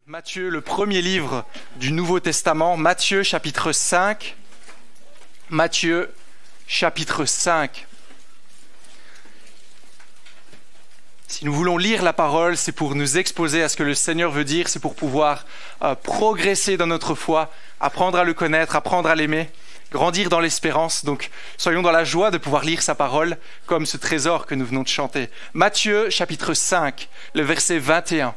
Matthieu, le premier livre du Nouveau Testament, Matthieu chapitre 5. Matthieu chapitre 5. Si nous voulons lire la parole, c'est pour nous exposer à ce que le Seigneur veut dire, c'est pour pouvoir progresser dans notre foi, apprendre à le connaître, apprendre à l'aimer, grandir dans l'espérance. Donc, soyons dans la joie de pouvoir lire sa parole comme ce trésor que nous venons de chanter. Matthieu chapitre 5, le verset 21.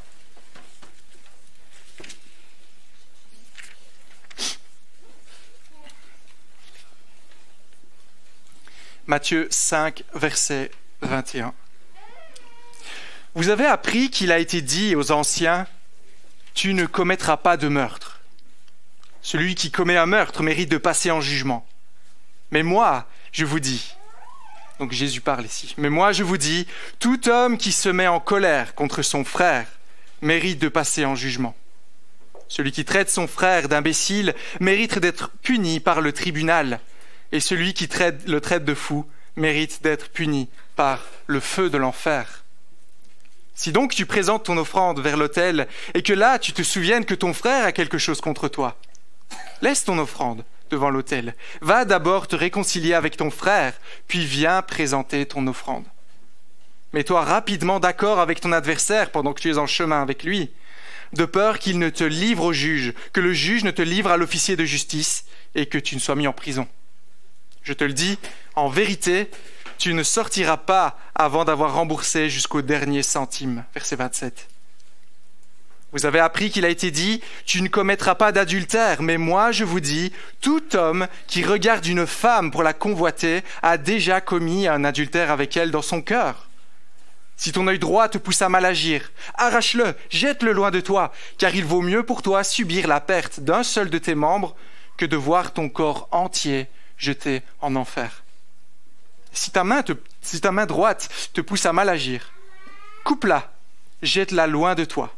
Matthieu 5, verset 21. Vous avez appris qu'il a été dit aux anciens, « Tu ne commettras pas de meurtre. Celui qui commet un meurtre mérite de passer en jugement. Mais moi, je vous dis, donc Jésus parle ici, mais moi je vous dis, tout homme qui se met en colère contre son frère mérite de passer en jugement. Celui qui traite son frère d'imbécile mérite d'être puni par le tribunal. Et celui qui le traite de fou mérite d'être puni par le feu de l'enfer. Si donc tu présentes ton offrande vers l'autel et que là tu te souviennes que ton frère a quelque chose contre toi, laisse ton offrande devant l'autel. Va d'abord te réconcilier avec ton frère, puis viens présenter ton offrande. Mets-toi rapidement d'accord avec ton adversaire pendant que tu es en chemin avec lui, de peur qu'il ne te livre au juge, que le juge ne te livre à l'officier de justice et que tu ne sois mis en prison. Je te le dis, en vérité, tu ne sortiras pas avant d'avoir remboursé jusqu'au dernier centime. Verset 27. Vous avez appris qu'il a été dit, tu ne commettras pas d'adultère, mais moi je vous dis, tout homme qui regarde une femme pour la convoiter a déjà commis un adultère avec elle dans son cœur. Si ton œil droit te pousse à mal agir, arrache-le, jette-le loin de toi, car il vaut mieux pour toi subir la perte d'un seul de tes membres que de voir ton corps entier jeté en enfer. Si ta main droite te pousse à mal agir, coupe-la, jette-la loin de toi,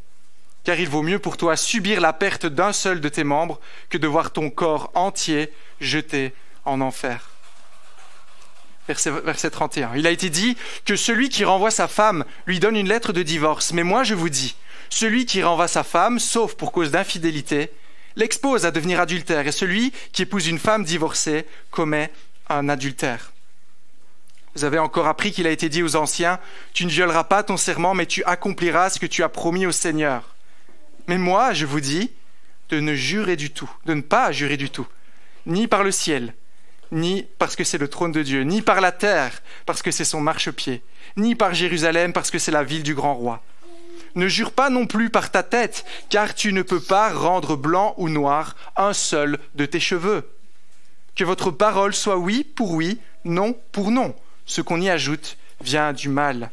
car il vaut mieux pour toi subir la perte d'un seul de tes membres que de voir ton corps entier jeté en enfer. Verset 31. Il a été dit que celui qui renvoie sa femme lui donne une lettre de divorce, mais moi je vous dis, celui qui renvoie sa femme, sauf pour cause d'infidélité, l'expose à devenir adultère, et celui qui épouse une femme divorcée commet un adultère. Vous avez encore appris qu'il a été dit aux anciens, « Tu ne violeras pas ton serment, mais tu accompliras ce que tu as promis au Seigneur. » Mais moi, je vous dis, de ne pas jurer du tout, ni par le ciel, ni parce que c'est le trône de Dieu, ni par la terre, parce que c'est son marchepied, ni par Jérusalem, parce que c'est la ville du grand roi. Ne jure pas non plus par ta tête, car tu ne peux pas rendre blanc ou noir un seul de tes cheveux. Que votre parole soit oui pour oui, non pour non. Ce qu'on y ajoute vient du mal.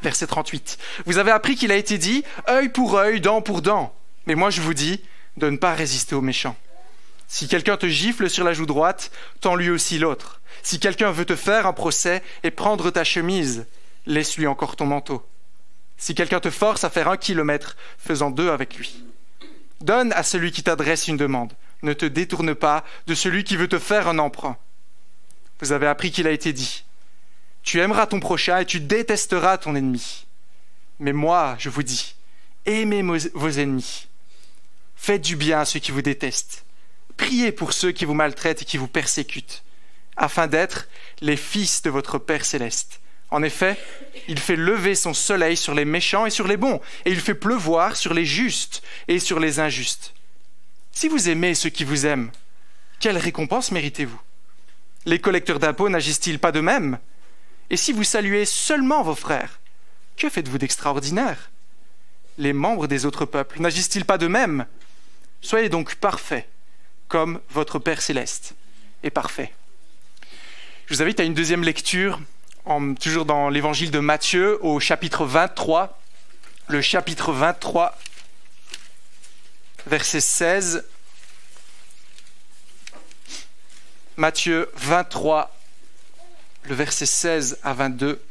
Verset 38. Vous avez appris qu'il a été dit « œil pour œil, dent pour dent ». Mais moi je vous dis de ne pas résister aux méchants. Si quelqu'un te gifle sur la joue droite, tends lui aussi l'autre. Si quelqu'un veut te faire un procès et prendre ta chemise, laisse-lui encore ton manteau. Si quelqu'un te force à faire 1 kilomètre, fais-en 2 avec lui. Donne à celui qui t'adresse une demande. Ne te détourne pas de celui qui veut te faire un emprunt. Vous avez appris qu'il a été dit, « Tu aimeras ton prochain et tu détesteras ton ennemi. » Mais moi, je vous dis, aimez vos ennemis. Faites du bien à ceux qui vous détestent. Priez pour ceux qui vous maltraitent et qui vous persécutent, afin d'être les fils de votre Père céleste. En effet, il fait lever son soleil sur les méchants et sur les bons, et il fait pleuvoir sur les justes et sur les injustes. Si vous aimez ceux qui vous aiment, quelle récompense méritez-vous? Les collecteurs d'impôts n'agissent-ils pas de même? Et si vous saluez seulement vos frères, que faites-vous d'extraordinaire? Les membres des autres peuples n'agissent-ils pas de même? Soyez donc parfaits, comme votre Père céleste est parfait. Je vous invite à une deuxième lecture, toujours dans l'évangile de Matthieu, au chapitre 23, le chapitre 23, verset 16. Matthieu 23, le verset 16 à 22.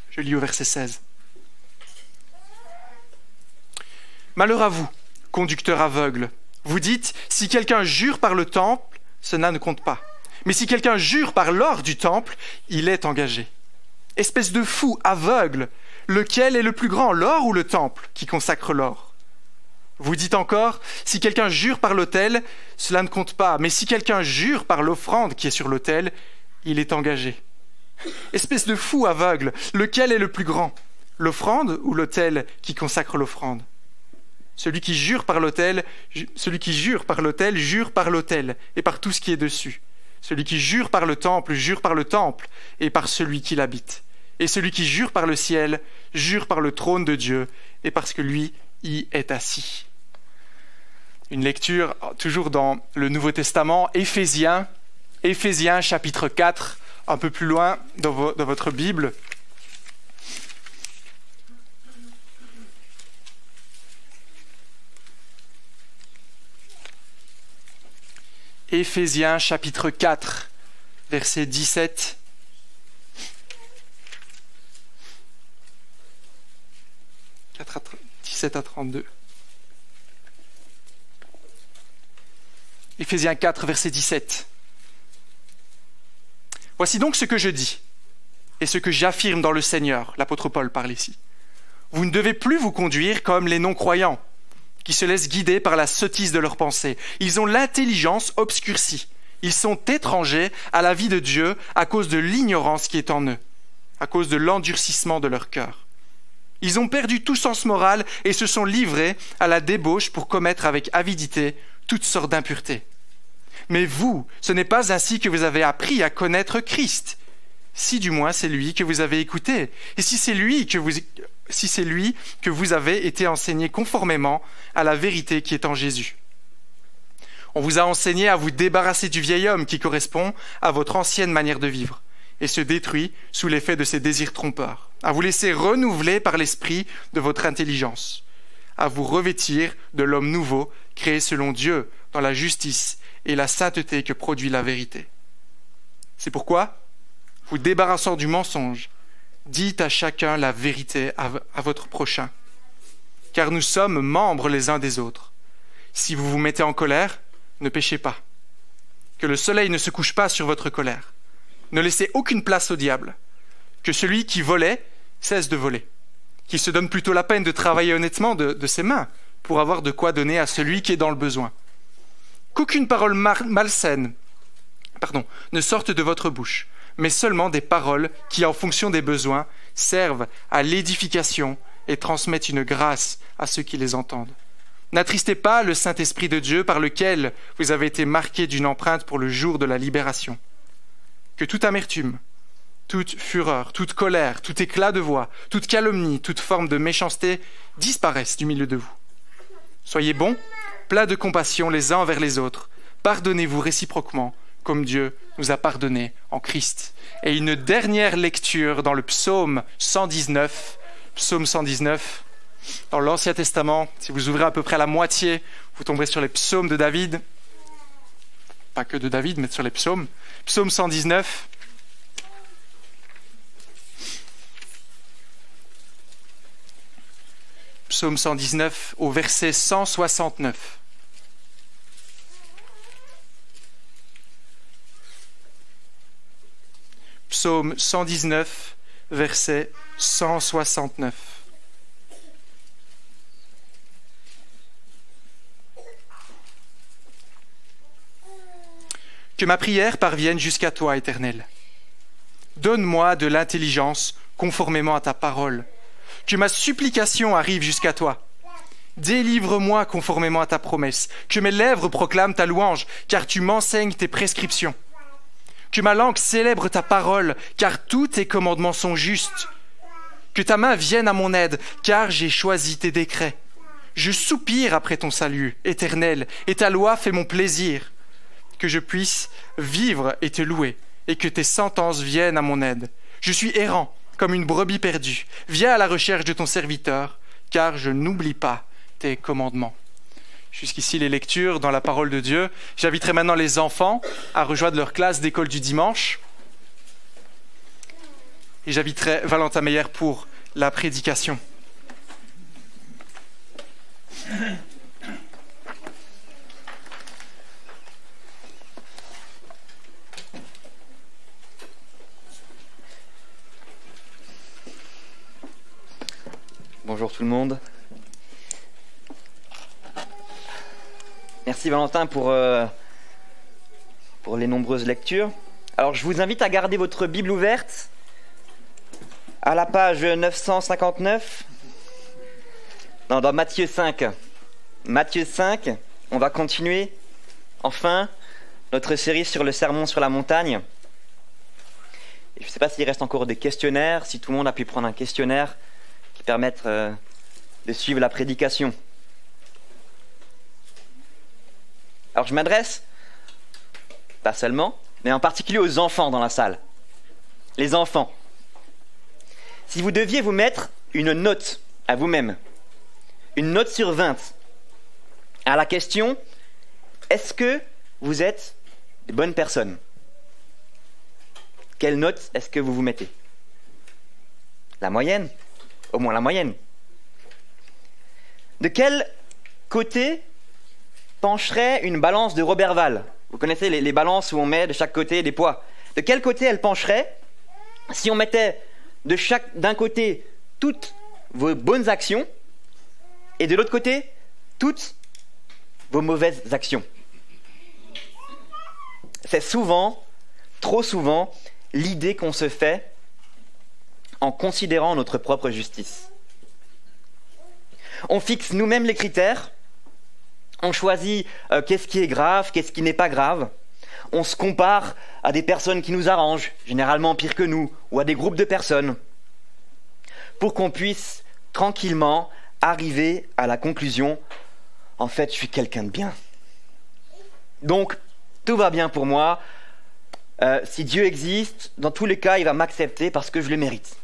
Je lis au verset 16. Malheur à vous, conducteurs aveugles. Vous dites, si quelqu'un jure par le temple, cela ne compte pas. Mais si quelqu'un jure par l'or du temple, il est engagé. Espèce de fou aveugle, lequel est le plus grand, l'or ou le temple qui consacre l'or? Vous dites encore, si quelqu'un jure par l'autel, cela ne compte pas, mais si quelqu'un jure par l'offrande qui est sur l'autel, il est engagé. Espèce de fou aveugle, lequel est le plus grand, l'offrande ou l'autel qui consacre l'offrande? Celui qui jure par l'autel jure par l'autel et par tout ce qui est dessus. Celui qui jure par le temple et par celui qui l'habite. Et celui qui jure par le ciel jure par le trône de Dieu et parce que lui y est assis. Une lecture toujours dans le Nouveau Testament, Éphésiens chapitre 4, un peu plus loin dans votre Bible. Éphésiens chapitre 4, verset 17. « 17 à 32. Éphésiens 4, verset 17. « Voici donc ce que je dis, et ce que j'affirme dans le Seigneur. » L'apôtre Paul parle ici. « Vous ne devez plus vous conduire comme les non-croyants, qui se laissent guider par la sottise de leurs pensées. Ils ont l'intelligence obscurcie. Ils sont étrangers à la vie de Dieu à cause de l'ignorance qui est en eux, à cause de l'endurcissement de leur cœur. Ils ont perdu tout sens moral et se sont livrés à la débauche pour commettre avec avidité toutes sortes d'impuretés. Mais vous, ce n'est pas ainsi que vous avez appris à connaître Christ, si du moins c'est lui que vous avez écouté, et si c'est lui que vous avez été enseigné conformément à la vérité qui est en Jésus. On vous a enseigné à vous débarrasser du vieil homme qui correspond à votre ancienne manière de vivre et se détruit sous l'effet de ses désirs trompeurs, à vous laisser renouveler par l'esprit de votre intelligence, à vous revêtir de l'homme nouveau créé selon Dieu dans la justice et la sainteté que produit la vérité. C'est pourquoi, vous débarrassant du mensonge, dites à chacun la vérité à votre prochain, car nous sommes membres les uns des autres. Si vous vous mettez en colère, ne péchez pas. Que le soleil ne se couche pas sur votre colère. Ne laissez aucune place au diable. Que celui qui volait cesse de voler. Qu'il se donne plutôt la peine de travailler honnêtement de ses mains pour avoir de quoi donner à celui qui est dans le besoin. Qu'aucune parole malsaine ne sorte de votre bouche, mais seulement des paroles qui, en fonction des besoins, servent à l'édification et transmettent une grâce à ceux qui les entendent. N'attristez pas le Saint-Esprit de Dieu par lequel vous avez été marqués d'une empreinte pour le jour de la libération. Que toute amertume, toute fureur, toute colère, tout éclat de voix, toute calomnie, toute forme de méchanceté disparaissent du milieu de vous. Soyez bons, pleins de compassion les uns envers les autres. Pardonnez-vous réciproquement, comme Dieu nous a pardonné en Christ. Et une dernière lecture dans le psaume 119, dans l'Ancien Testament. Si vous ouvrez à peu près la moitié, vous tomberez sur les psaumes de David. Pas que de David, mais sur les psaumes. Psaume 119. Psaume 119 au verset 169. Psaume 119, verset 169. Que ma prière parvienne jusqu'à toi, Éternel. Donne-moi de l'intelligence conformément à ta parole. Que ma supplication arrive jusqu'à toi. Délivre-moi conformément à ta promesse. Que mes lèvres proclament ta louange, car tu m'enseignes tes prescriptions. Que ma langue célèbre ta parole, car tous tes commandements sont justes. Que ta main vienne à mon aide, car j'ai choisi tes décrets. Je soupire après ton salut, Éternel, et ta loi fait mon plaisir. Que je puisse vivre et te louer, et que tes sentences viennent à mon aide. Je suis errant, comme une brebis perdue. Viens à la recherche de ton serviteur, car je n'oublie pas tes commandements. Jusqu'ici, les lectures dans la parole de Dieu. J'inviterai maintenant les enfants à rejoindre leur classe d'école du dimanche. Et j'inviterai Valentin Meyer pour la prédication. Bonjour tout le monde. Merci Valentin pour les nombreuses lectures. Alors je vous invite à garder votre Bible ouverte à la page 959. Non, dans Matthieu 5. Matthieu 5, on va continuer enfin notre série sur le sermon sur la montagne. Et je ne sais pas s'il reste encore des questionnaires, si tout le monde a pu prendre un questionnaire qui permette de suivre la prédication. Alors je m'adresse, pas seulement, mais en particulier aux enfants dans la salle. Les enfants. Si vous deviez vous mettre une note à vous-même, une note sur 20, à la question « Est-ce que vous êtes de bonnes personnes ?» Quelle note est-ce que vous vous mettez? La moyenne? Au moins la moyenne. De quel côté pencherait une balance de Roberval? Vous connaissez les balances où on met de chaque côté des poids. De quel côté elle pencherait si on mettait d'un côté toutes vos bonnes actions et de l'autre côté toutes vos mauvaises actions? C'est souvent, trop souvent, l'idée qu'on se fait en considérant notre propre justice. On fixe nous-mêmes les critères, on choisit qu'est-ce qui est grave, qu'est-ce qui n'est pas grave, on se compare à des personnes qui nous arrangent, généralement pires que nous, ou à des groupes de personnes, pour qu'on puisse tranquillement arriver à la conclusion « En fait, je suis quelqu'un de bien. Donc, tout va bien pour moi. Si Dieu existe, dans tous les cas, il va m'accepter parce que je le mérite. »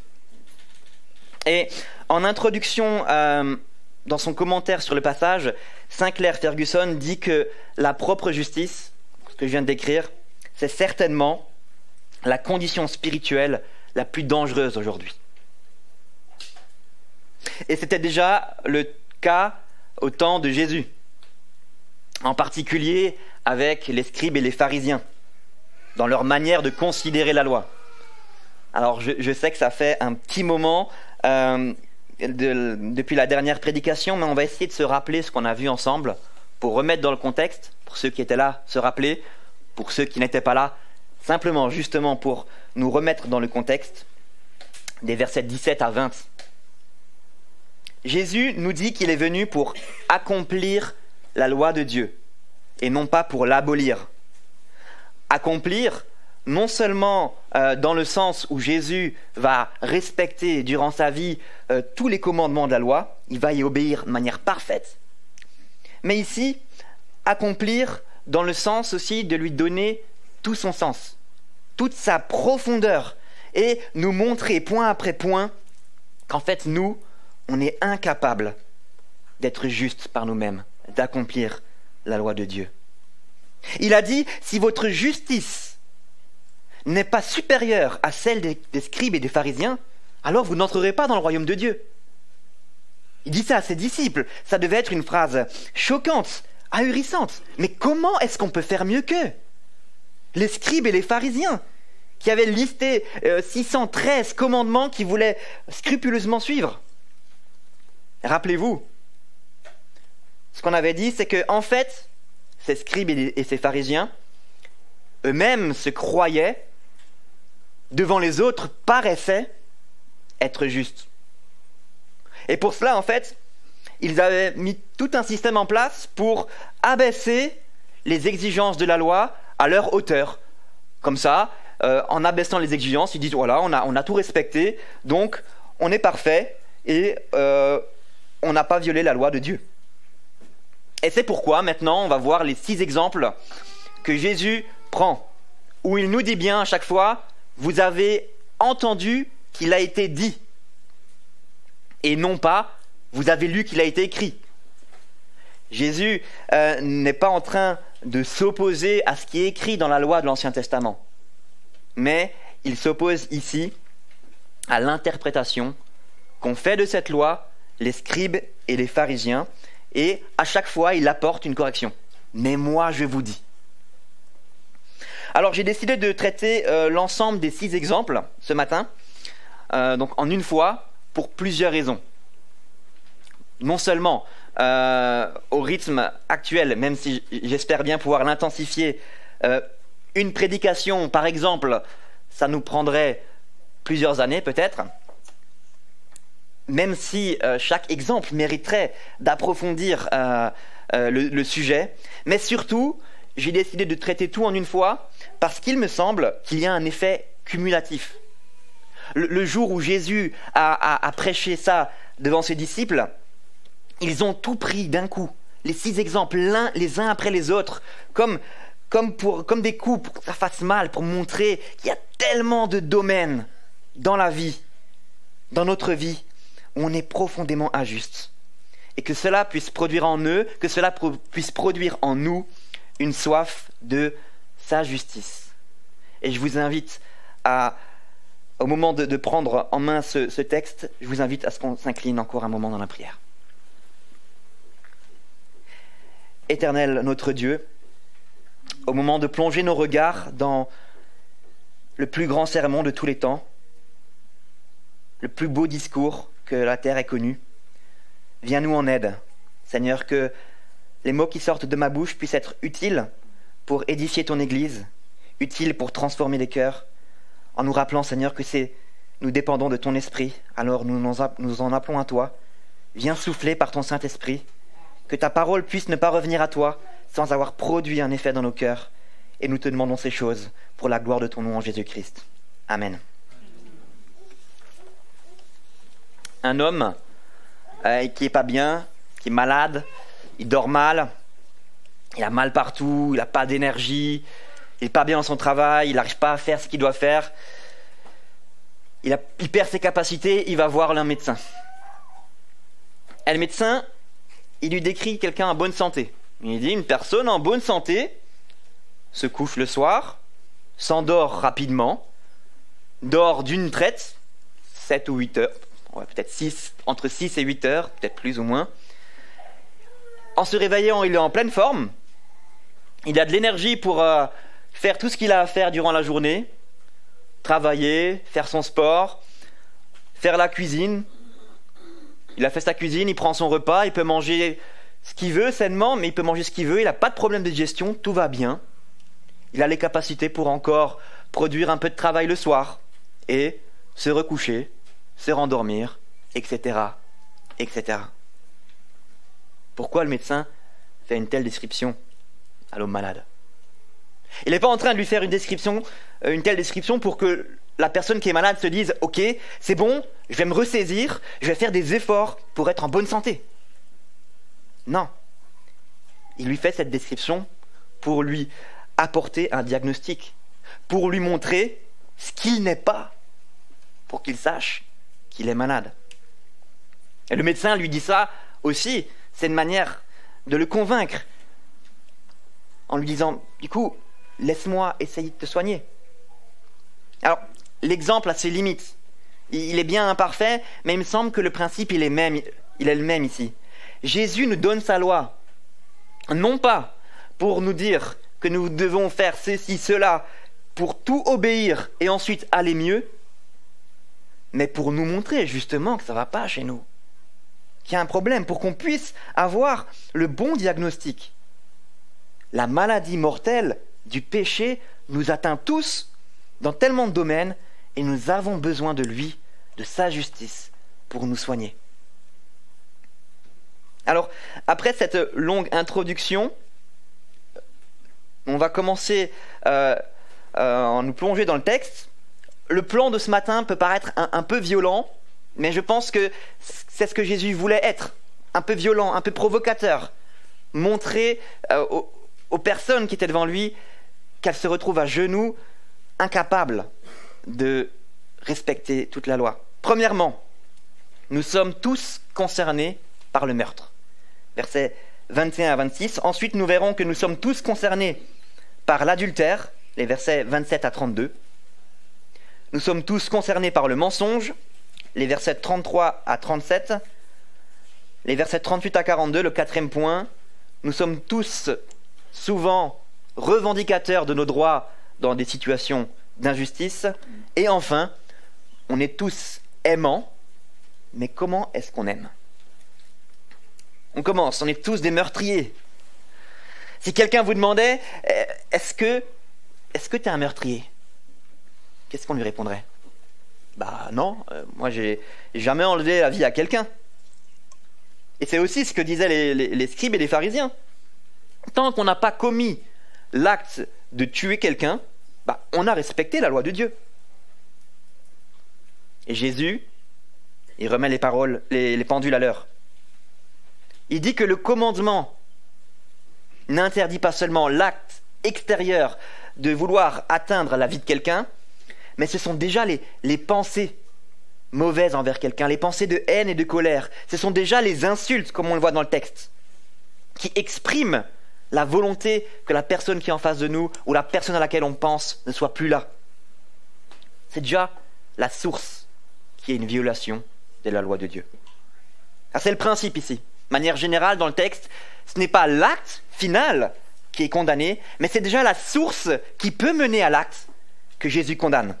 Et en introduction, dans son commentaire sur le passage, Sinclair Ferguson dit que la propre justice, ce que je viens de décrire, c'est certainement la condition spirituelle la plus dangereuse aujourd'hui. Et c'était déjà le cas au temps de Jésus, en particulier avec les scribes et les pharisiens, dans leur manière de considérer la loi. Alors je sais que ça fait un petit moment depuis la dernière prédication, mais on va essayer de se rappeler ce qu'on a vu ensemble pour remettre dans le contexte, pour ceux qui étaient là, se rappeler, pour ceux qui n'étaient pas là, simplement justement pour nous remettre dans le contexte des versets 17 à 20. Jésus nous dit qu'il est venu pour accomplir la loi de Dieu et non pas pour l'abolir. Accomplir, non seulement dans le sens où Jésus va respecter durant sa vie tous les commandements de la loi, il va y obéir de manière parfaite, mais ici, accomplir dans le sens aussi de lui donner tout son sens, toute sa profondeur, et nous montrer point après point qu'en fait nous, on est incapables d'être justes par nous-mêmes, d'accomplir la loi de Dieu. Il a dit, si votre justice n'est pas supérieure à celle des scribes et des pharisiens, alors vous n'entrerez pas dans le royaume de Dieu. Il dit ça à ses disciples. Ça devait être une phrase choquante, ahurissante. Mais comment est-ce qu'on peut faire mieux qu'eux? Les scribes et les pharisiens, qui avaient listé 613 commandements qu'ils voulaient scrupuleusement suivre. Rappelez-vous, ce qu'on avait dit, c'est que en fait, ces scribes et ces pharisiens, eux-mêmes se croyaient, devant les autres, paraissaient être justes. Et pour cela, en fait, ils avaient mis tout un système en place pour abaisser les exigences de la loi à leur hauteur. Comme ça, en abaissant les exigences, ils disent, voilà, on a tout respecté, donc on est parfait et on n'a pas violé la loi de Dieu. Et c'est pourquoi, maintenant, on va voir les 6 exemples que Jésus prend, où il nous dit bien à chaque fois, vous avez entendu qu'il a été dit, et non pas, vous avez lu qu'il a été écrit. Jésus n'est pas en train de s'opposer à ce qui est écrit dans la loi de l'Ancien Testament, mais il s'oppose ici à l'interprétation qu'ont fait de cette loi les scribes et les pharisiens, et à chaque fois il apporte une correction. Mais moi je vous dis. Alors j'ai décidé de traiter l'ensemble des 6 exemples ce matin, donc en une fois, pour plusieurs raisons. non seulement au rythme actuel, même si j'espère bien pouvoir l'intensifier, une prédication, par exemple, ça nous prendrait plusieurs années peut-être, même si chaque exemple mériterait d'approfondir le sujet. Mais surtout, j'ai décidé de traiter tout en une fois parce qu'il me semble qu'il y a un effet cumulatif. Le jour où Jésus a prêché ça devant ses disciples, ils ont tout pris d'un coup, les 6 exemples, les uns après les autres, comme des coups pour que ça fasse mal, pour montrer qu'il y a tellement de domaines dans la vie, dans notre vie, où on est profondément injuste. Et que cela puisse produire en eux, que cela puisse produire en nous une soif de sa justice. Et je vous invite au moment de prendre en main ce texte, je vous invite à ce qu'on s'incline encore un moment dans la prière. Éternel notre Dieu, au moment de plonger nos regards dans le plus grand sermon de tous les temps, le plus beau discours que la terre ait connu, viens-nous en aide, Seigneur, que les mots qui sortent de ma bouche puissent être utiles pour édifier ton Église, utiles pour transformer les cœurs, en nous rappelant, Seigneur, que nous dépendons de ton Esprit, alors nous en appelons à toi. Viens souffler par ton Saint-Esprit, que ta parole puisse ne pas revenir à toi sans avoir produit un effet dans nos cœurs. Et nous te demandons ces choses pour la gloire de ton nom en Jésus-Christ. Amen. Un homme qui est pas bien, qui est malade, il dort mal, il a mal partout, il n'a pas d'énergie, il n'est pas bien dans son travail, il n'arrive pas à faire ce qu'il doit faire, il perd ses capacités, il va voir un médecin. Et le médecin, il lui décrit quelqu'un en bonne santé. Il dit, une personne en bonne santé se couche le soir, s'endort rapidement, dort d'une traite, 7 ou 8 heures, ouais, peut-être 6, entre 6 et 8 heures, peut-être plus ou moins. En se réveillant, il est en pleine forme, il a de l'énergie pour faire tout ce qu'il a à faire durant la journée, travailler, faire son sport, faire la cuisine. Il a fait sa cuisine, il prend son repas, il peut manger ce qu'il veut sainement, mais il peut manger ce qu'il veut, il n'a pas de problème de digestion, tout va bien. Il a les capacités pour encore produire un peu de travail le soir et se recoucher, se rendormir, etc., etc. Pourquoi le médecin fait une telle description à l'homme malade? Il n'est pas en train de lui faire une telle description pour que la personne qui est malade se dise « Ok, c'est bon, je vais me ressaisir, je vais faire des efforts pour être en bonne santé. » Non. Il lui fait cette description pour lui apporter un diagnostic, pour lui montrer ce qu'il n'est pas, pour qu'il sache qu'il est malade. Et le médecin lui dit ça aussi, c'est une manière de le convaincre, en lui disant « Du coup, laisse-moi essayer de te soigner. » Alors, l'exemple a ses limites. Il est bien imparfait, mais il me semble que le principe, il est le même ici. Jésus nous donne sa loi, non pas pour nous dire que nous devons faire ceci, cela, pour tout obéir et ensuite aller mieux, mais pour nous montrer justement que ça ne va pas chez nous, qu'il y a un problème, pour qu'on puisse avoir le bon diagnostic. La maladie mortelle du péché nous atteint tous dans tellement de domaines et nous avons besoin de lui, de sa justice, pour nous soigner. Alors, après cette longue introduction, on va commencer à nous plonger dans le texte. Le plan de ce matin peut paraître un peu violent, mais je pense que c'est ce que Jésus voulait être. Un peu violent, un peu provocateur. Montrer aux personnes qui étaient devant lui qu'elles se retrouvent à genoux, incapables de respecter toute la loi. Premièrement, nous sommes tous concernés par le meurtre. Versets 21 à 26. Ensuite, nous verrons que nous sommes tous concernés par l'adultère, les versets 27 à 32. Nous sommes tous concernés par le mensonge, les versets 33 à 37. Les versets 38 à 42, le 4e point. Nous sommes tous souvent revendicateurs de nos droits dans des situations d'injustice. Et enfin, on est tous aimants, mais comment est-ce qu'on aime ? On commence, on est tous des meurtriers. Si quelqu'un vous demandait, est-ce que tu es un meurtrier? Qu'est-ce qu'on lui répondrait? Bah non, moi j'ai jamais enlevé la vie à quelqu'un. Et c'est aussi ce que disaient les scribes et les pharisiens. Tant qu'on n'a pas commis l'acte de tuer quelqu'un, bah, on a respecté la loi de Dieu. Et Jésus, il remet les paroles, les pendules à l'heure. Il dit que le commandement n'interdit pas seulement l'acte extérieur de vouloir atteindre la vie de quelqu'un, mais ce sont déjà les pensées mauvaises envers quelqu'un, les pensées de haine et de colère. Ce sont déjà les insultes, comme on le voit dans le texte, qui expriment la volonté que la personne qui est en face de nous ou la personne à laquelle on pense ne soit plus là. C'est déjà la source qui est une violation de la loi de Dieu. Alors c'est le principe ici. De manière générale, dans le texte, ce n'est pas l'acte final qui est condamné, mais c'est déjà la source qui peut mener à l'acte que Jésus condamne.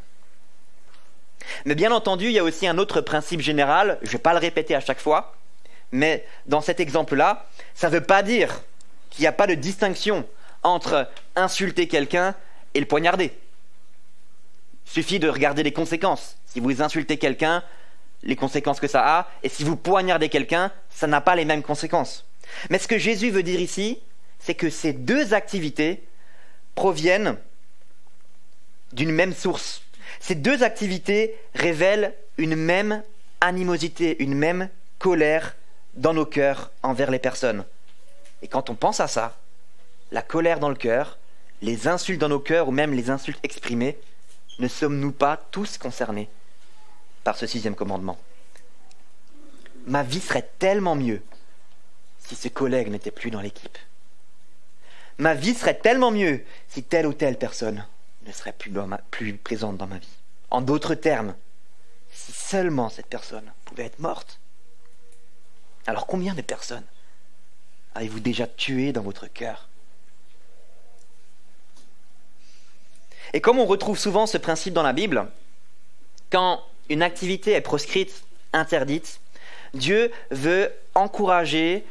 Mais bien entendu, il y a aussi un autre principe général, je ne vais pas le répéter à chaque fois, mais dans cet exemple-là, ça ne veut pas dire qu'il n'y a pas de distinction entre insulter quelqu'un et le poignarder. Il suffit de regarder les conséquences. Si vous insultez quelqu'un, les conséquences que ça a, et si vous poignardez quelqu'un, ça n'a pas les mêmes conséquences. Mais ce que Jésus veut dire ici, c'est que ces deux activités proviennent d'une même source. Ces deux activités révèlent une même animosité, une même colère dans nos cœurs envers les personnes. Et quand on pense à ça, la colère dans le cœur, les insultes dans nos cœurs ou même les insultes exprimées, ne sommes-nous pas tous concernés par ce 6e commandement? Ma vie serait tellement mieux si ce collègue n'était plus dans l'équipe. Ma vie serait tellement mieux si telle ou telle personne ne serait plus présente dans ma vie. En d'autres termes, si seulement cette personne pouvait être morte. Alors combien de personnes avez-vous déjà tué dans votre cœur? Et comme on retrouve souvent ce principe dans la Bible, quand une activité est proscrite, interdite, Dieu veut encourager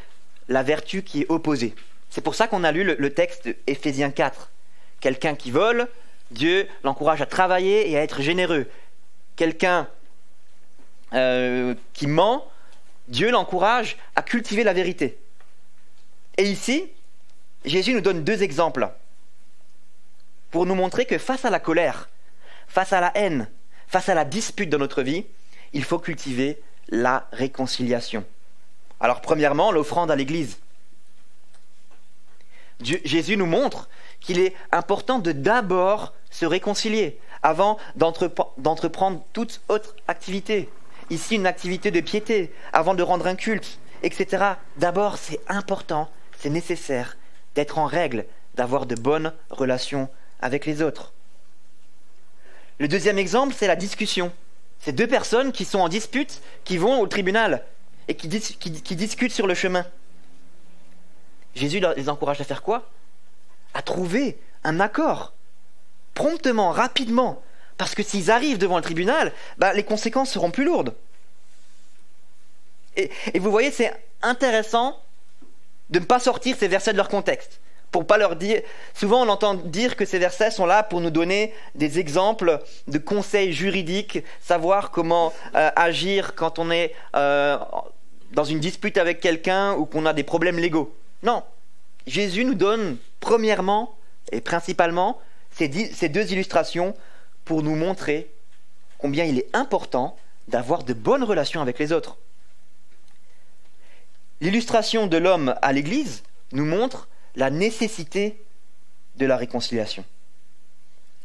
la vertu qui est opposée. C'est pour ça qu'on a lu le texte d'Éphésiens 4. Quelqu'un qui vole, Dieu l'encourage à travailler et à être généreux. Quelqu'un qui ment, Dieu l'encourage à cultiver la vérité. Et ici, Jésus nous donne deux exemples pour nous montrer que face à la colère, face à la haine, face à la dispute dans notre vie, il faut cultiver la réconciliation. Alors premièrement, l'offrande à l'Église. Jésus nous montre qu'il est important de d'abord se réconcilier avant d'entreprendre toute autre activité. Ici, une activité de piété, avant de rendre un culte, etc. D'abord, c'est important, c'est nécessaire d'être en règle, d'avoir de bonnes relations avec les autres. Le deuxième exemple, c'est la discussion. C'est deux personnes qui sont en dispute, qui vont au tribunal et qui discutent sur le chemin. Jésus les encourage à faire quoi? À trouver un accord, promptement, rapidement, parce que s'ils arrivent devant le tribunal, les conséquences seront plus lourdes. Et vous voyez, c'est intéressant de ne pas sortir ces versets de leur contexte. Pour pas leur dire. Souvent, on entend dire que ces versets sont là pour nous donner des exemples de conseils juridiques, savoir comment agir quand on est dans une dispute avec quelqu'un ou qu'on a des problèmes légaux. Non. Jésus nous donne, premièrement et principalement, ces deux illustrations pour nous montrer combien il est important d'avoir de bonnes relations avec les autres. L'illustration de l'homme à l'Église nous montre la nécessité de la réconciliation.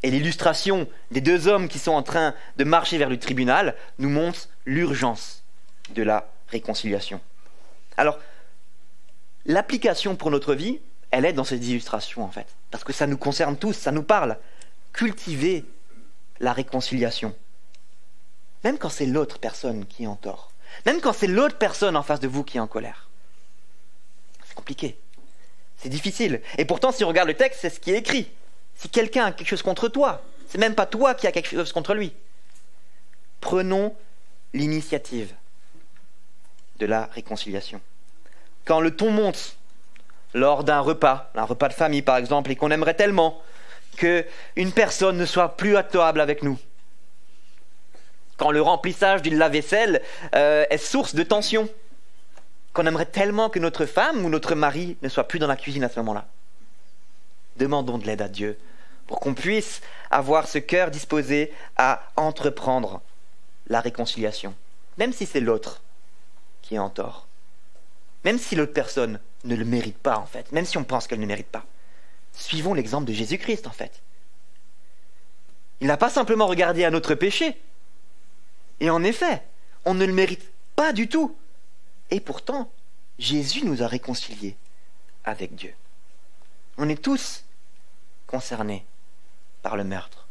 Et l'illustration des deux hommes qui sont en train de marcher vers le tribunal nous montre l'urgence de la réconciliation. Alors, l'application pour notre vie, elle est dans ces illustrations en fait, parce que ça nous concerne tous, ça nous parle. Cultiver la réconciliation. Même quand c'est l'autre personne qui est en tort. Même quand c'est l'autre personne en face de vous qui est en colère. C'est compliqué. C'est difficile. Et pourtant, si on regarde le texte, c'est ce qui est écrit. Si quelqu'un a quelque chose contre toi, c'est même pas toi qui as quelque chose contre lui. Prenons l'initiative de la réconciliation. quand le ton monte lors d'un repas de famille par exemple, et qu'on aimerait tellement qu'une personne ne soit plus à table avec nous. Quand le remplissage du lave-vaisselle est source de tension. Qu'on aimerait tellement que notre femme ou notre mari ne soit plus dans la cuisine à ce moment-là. Demandons de l'aide à Dieu pour qu'on puisse avoir ce cœur disposé à entreprendre la réconciliation. Même si c'est l'autre qui est en tort. Même si l'autre personne ne le mérite pas en fait. Même si on pense qu'elle ne le mérite pas. Suivons l'exemple de Jésus-Christ en fait. Il n'a pas simplement regardé à notre péché. Et en effet, on ne le mérite pas du tout. Et pourtant, Jésus nous a réconciliés avec Dieu. On est tous concernés par le meurtre.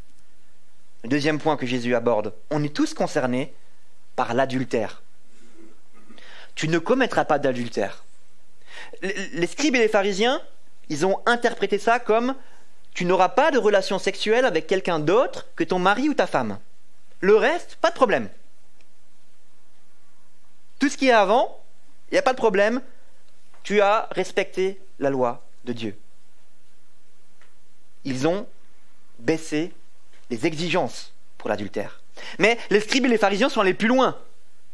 Le deuxième point que Jésus aborde, on est tous concernés par l'adultère. Tu ne commettras pas d'adultère. Les scribes et les pharisiens, ils ont interprété ça comme tu n'auras pas de relation sexuelle avec quelqu'un d'autre que ton mari ou ta femme. Le reste, pas de problème. Tout ce qui est avant, il n'y a pas de problème. Tu as respecté la loi de Dieu. Ils ont baissé les exigences pour l'adultère. Mais les scribes et les pharisiens sont allés plus loin.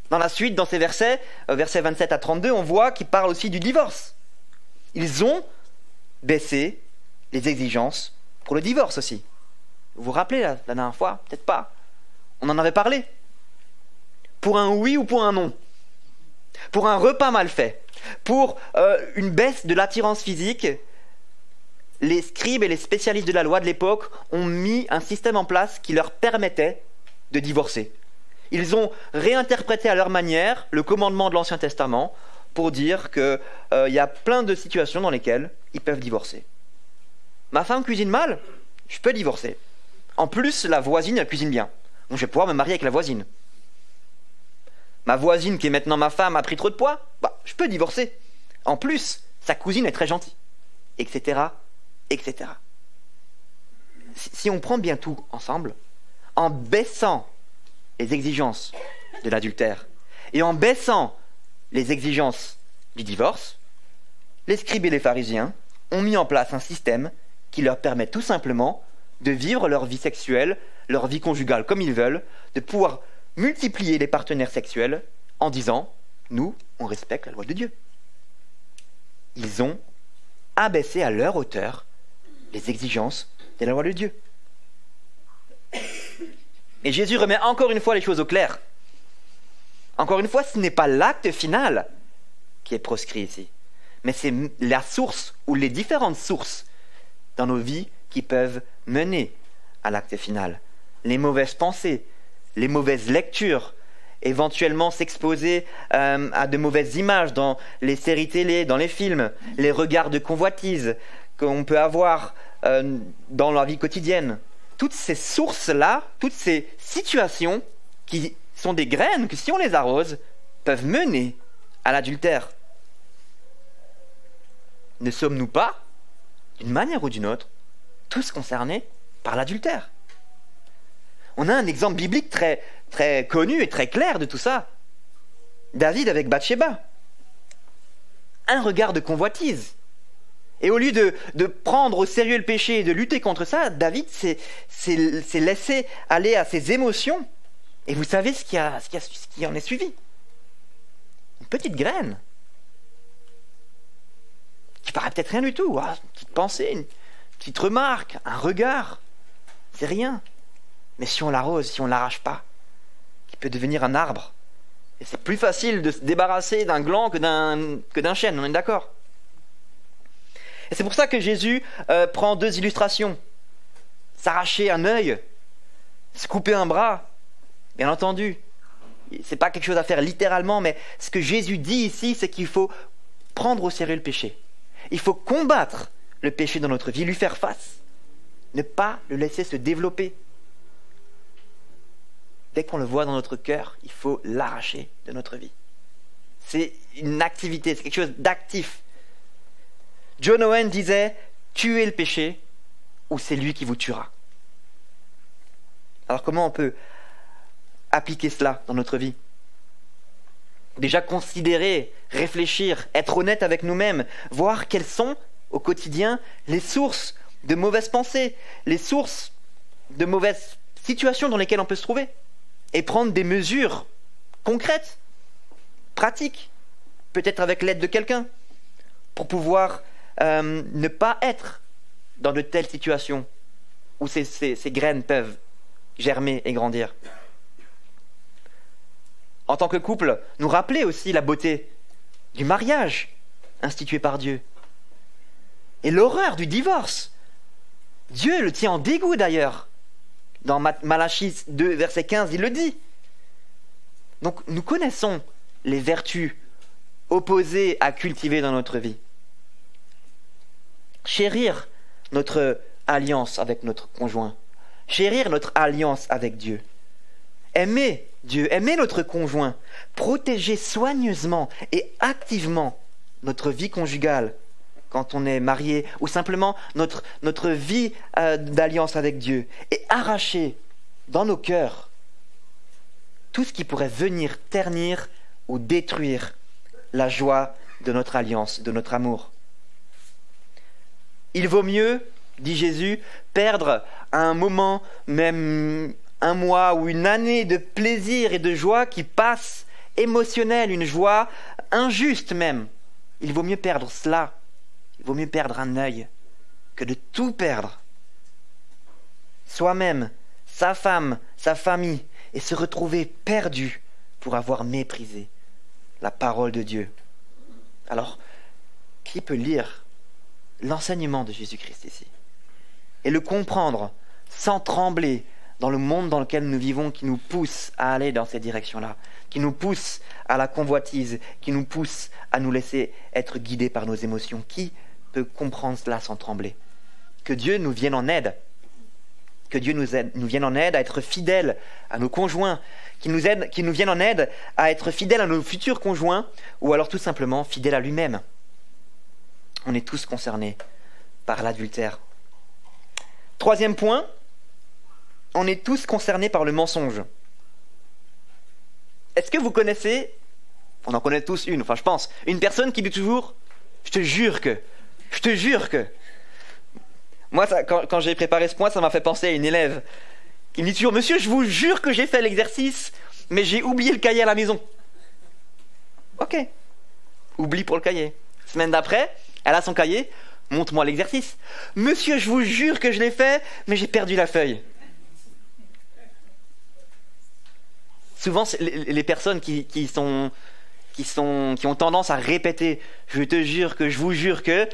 Dans la suite, dans ces versets, versets 27 à 32, on voit qu'ils parlent aussi du divorce. Ils ont baissé les exigences pour le divorce aussi. Vous vous rappelez la dernière fois? Peut-être pas. On en avait parlé. Pour un oui ou pour un non. Pour un repas mal fait. Pour une baisse de l'attirance physique, les scribes et les spécialistes de la loi de l'époque ont mis un système en place qui leur permettait de divorcer. Ils ont réinterprété à leur manière le commandement de l'Ancien Testament pour dire qu'il y a plein de situations dans lesquelles ils peuvent divorcer. Ma femme cuisine mal, je peux divorcer. En plus, la voisine, elle cuisine bien. Donc je vais pouvoir me marier avec la voisine. Ma voisine, qui est maintenant ma femme, a pris trop de poids, je peux divorcer. En plus, sa cousine est très gentille. Etc. Etc. Si on prend bien tout ensemble, en baissant les exigences de l'adultère et en baissant les exigences du divorce, les scribes et les pharisiens ont mis en place un système qui leur permet tout simplement de vivre leur vie sexuelle, leur vie conjugale comme ils veulent, de pouvoir multiplier les partenaires sexuels en disant « nous, on respecte la loi de Dieu ». Ils ont abaissé à leur hauteur les exigences de la loi de Dieu. Et Jésus remet encore une fois les choses au clair. Encore une fois, ce n'est pas l'acte final qui est proscrit ici, mais c'est la source ou les différentes sources dans nos vies qui peuvent mener à l'acte final. Les mauvaises pensées, les mauvaises lectures, éventuellement s'exposer à de mauvaises images dans les séries télé, dans les films, les regards de convoitise qu'on peut avoir dans la vie quotidienne. Toutes ces sources-là, toutes ces situations qui sont des graines que si on les arrose, peuvent mener à l'adultère. Ne sommes-nous pas, d'une manière ou d'une autre, tous concernés par l'adultère? On a un exemple biblique très, très connu et très clair de tout ça. David avec Bathsheba. Un regard de convoitise. Et au lieu de prendre au sérieux le péché et de lutter contre ça, David s'est laissé aller à ses émotions. Et vous savez ce qui en est suivi. Une petite graine. Qui paraît peut-être rien du tout. Une petite pensée, une petite remarque, un regard. C'est rien. Mais si on l'arrose, si on ne l'arrache pas, il peut devenir un arbre. Et c'est plus facile de se débarrasser d'un gland que d'un chêne, on est d'accord? Et c'est pour ça que Jésus prend deux illustrations. S'arracher un œil, se couper un bras, bien entendu. C'est pas quelque chose à faire littéralement, mais ce que Jésus dit ici, c'est qu'il faut prendre au sérieux le péché. Il faut combattre le péché dans notre vie, lui faire face. Ne pas le laisser se développer. Dès qu'on le voit dans notre cœur, il faut l'arracher de notre vie. C'est une activité, c'est quelque chose d'actif. John Owen disait « Tuez le péché ou c'est lui qui vous tuera ». Alors comment on peut appliquer cela dans notre vie? déjà considérer, réfléchir, être honnête avec nous-mêmes, voir quelles sont au quotidien les sources de mauvaises pensées, les sources de mauvaises situations dans lesquelles on peut se trouver, et prendre des mesures concrètes, pratiques, peut-être avec l'aide de quelqu'un, pour pouvoir ne pas être dans de telles situations où ces graines peuvent germer et grandir. En tant que couple, nous rappeler aussi la beauté du mariage institué par Dieu et l'horreur du divorce. Dieu le tient en dégoût d'ailleurs. Dans Malachie 2, verset 15, il le dit. Donc nous connaissons les vertus opposées à cultiver dans notre vie. Chérir notre alliance avec notre conjoint. Chérir notre alliance avec Dieu. Aimer Dieu, aimer notre conjoint. Protéger soigneusement et activement notre vie conjugale quand on est marié, ou simplement notre vie d'alliance avec Dieu, et arracher dans nos cœurs tout ce qui pourrait venir ternir ou détruire la joie de notre alliance, de notre amour. Il vaut mieux, dit Jésus, perdre un moment, même un mois ou une année de plaisir et de joie qui passe, émotionnelle, une joie injuste même. Il vaut mieux perdre cela. Il vaut mieux perdre un œil que de tout perdre. Soi-même, sa femme, sa famille, et se retrouver perdu pour avoir méprisé la parole de Dieu. Alors, qui peut lire l'enseignement de Jésus-Christ ici et le comprendre sans trembler dans le monde dans lequel nous vivons, qui nous pousse à aller dans ces directions-là, qui nous pousse à la convoitise, qui nous pousse à nous laisser être guidés par nos émotions? Qui peut comprendre cela sans trembler? Que Dieu nous vienne en aide. Que Dieu nous vienne en aide à être fidèles à nos conjoints, qu'il nous vienne en aide à être fidèles à nos futurs conjoints, ou alors tout simplement fidèles à lui-même. On est tous concernés par l'adultère. Troisième point, on est tous concernés par le mensonge. Est-ce que vous connaissez, on en connaît tous une, enfin je pense, une personne qui dit toujours « je te jure que ». Moi, quand j'ai préparé ce point, ça m'a fait penser à une élève qui me dit toujours « Monsieur, je vous jure que j'ai fait l'exercice, mais j'ai oublié le cahier à la maison. » Ok, oublie pour le cahier. Semaine d'après, elle a son cahier, montre-moi l'exercice. « Monsieur, je vous jure que je l'ai fait, mais j'ai perdu la feuille. » Souvent, les personnes qui ont tendance à répéter « je te jure que, je vous jure que »,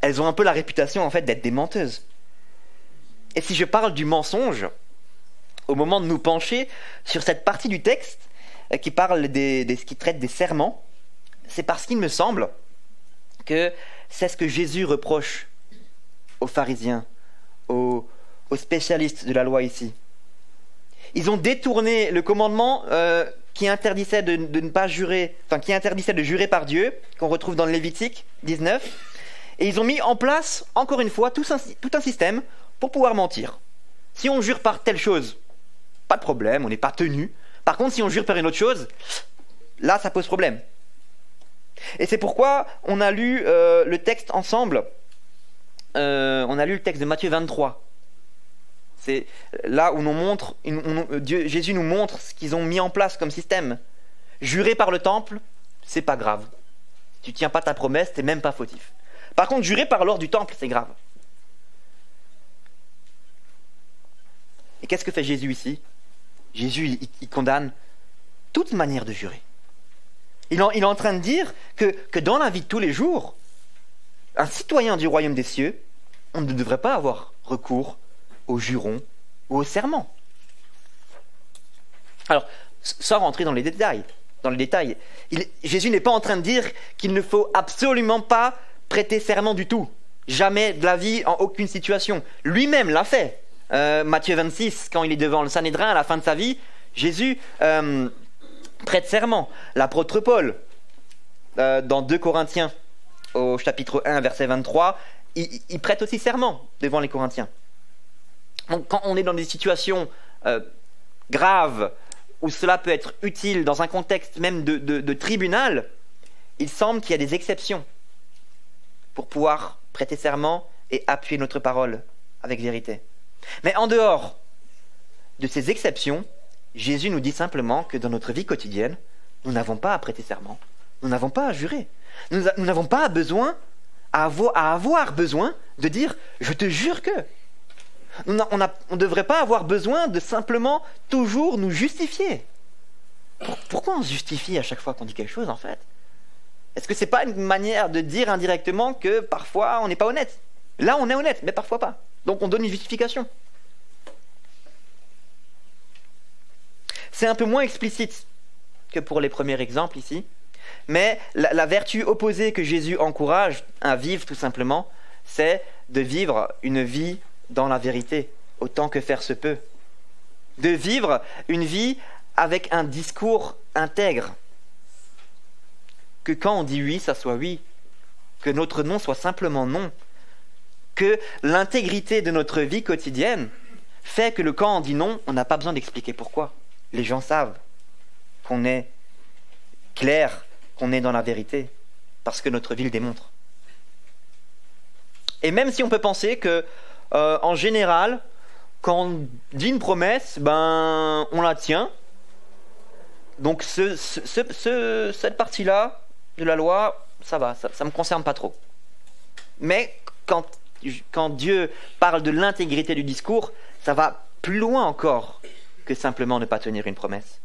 elles ont un peu la réputation en fait d'être des menteuses. Et si je parle du mensonge, au moment de nous pencher sur cette partie du texte qui parle qui traite des serments, c'est parce qu'il me semble que c'est ce que Jésus reproche aux pharisiens, aux spécialistes de la loi ici. Ils ont détourné le commandement qui interdissait de ne pas jurer, enfin qui interdissait de jurer par Dieu, qu'on retrouve dans le Lévitique 19. Et ils ont mis en place, encore une fois, tout un système pour pouvoir mentir. Si on jure par telle chose, pas de problème, on n'est pas tenu. Par contre, si on jure par une autre chose, là, ça pose problème. Et c'est pourquoi on a lu le texte ensemble. On a lu le texte de Matthieu 23. C'est là où Jésus nous montre ce qu'ils ont mis en place comme système. Jurer par le temple, c'est pas grave. Si tu tiens pas ta promesse, t'es même pas fautif. Par contre, jurer par l'or du temple, c'est grave. Et qu'est-ce que fait Jésus ici? Jésus, il condamne toute manière de jurer. Il est en train de dire que dans la vie de tous les jours, un citoyen du royaume des cieux, on ne devrait pas avoir recours au juron ou au serment. Alors, sans rentrer dans les détails, Jésus n'est pas en train de dire qu'il ne faut absolument pas prêter serment du tout. Jamais de la vie, en aucune situation. Lui-même l'a fait. Matthieu 26, quand il est devant le Sanhédrin à la fin de sa vie, Jésus prête serment. L'apôtre Paul, dans 2 Corinthiens, au chapitre 1, verset 23, il prête aussi serment devant les Corinthiens. Donc, quand on est dans des situations graves, où cela peut être utile dans un contexte même de tribunal, il semble qu'il y a des exceptions pour pouvoir prêter serment et appuyer notre parole avec vérité. Mais en dehors de ces exceptions, Jésus nous dit simplement que dans notre vie quotidienne, nous n'avons pas à prêter serment, nous n'avons pas à jurer, nous n'avons pas besoin à avoir besoin de dire « je te jure que ». On ne devrait pas avoir besoin de simplement toujours nous justifier. Pourquoi on se justifie à chaque fois qu'on dit quelque chose en fait? Est-ce que ce n'est pas une manière de dire indirectement que parfois on n'est pas honnête? Là on est honnête, mais parfois pas. Donc on donne une justification. C'est un peu moins explicite que pour les premiers exemples ici, mais la vertu opposée que Jésus encourage à vivre tout simplement, c'est de vivre une vie dans la vérité, autant que faire se peut. De vivre une vie avec un discours intègre. Que quand on dit oui, ça soit oui. Que notre non soit simplement non. Que l'intégrité de notre vie quotidienne fait que quand on dit non, on n'a pas besoin d'expliquer pourquoi. Les gens savent qu'on est clair, qu'on est dans la vérité, parce que notre vie le démontre. Et même si on peut penser que en général, quand on dit une promesse, on la tient. Donc cette partie-là de la loi, ça va, ça me concerne pas trop. Mais quand Dieu parle de l'intégrité du discours, ça va plus loin encore que simplement ne pas tenir une promesse.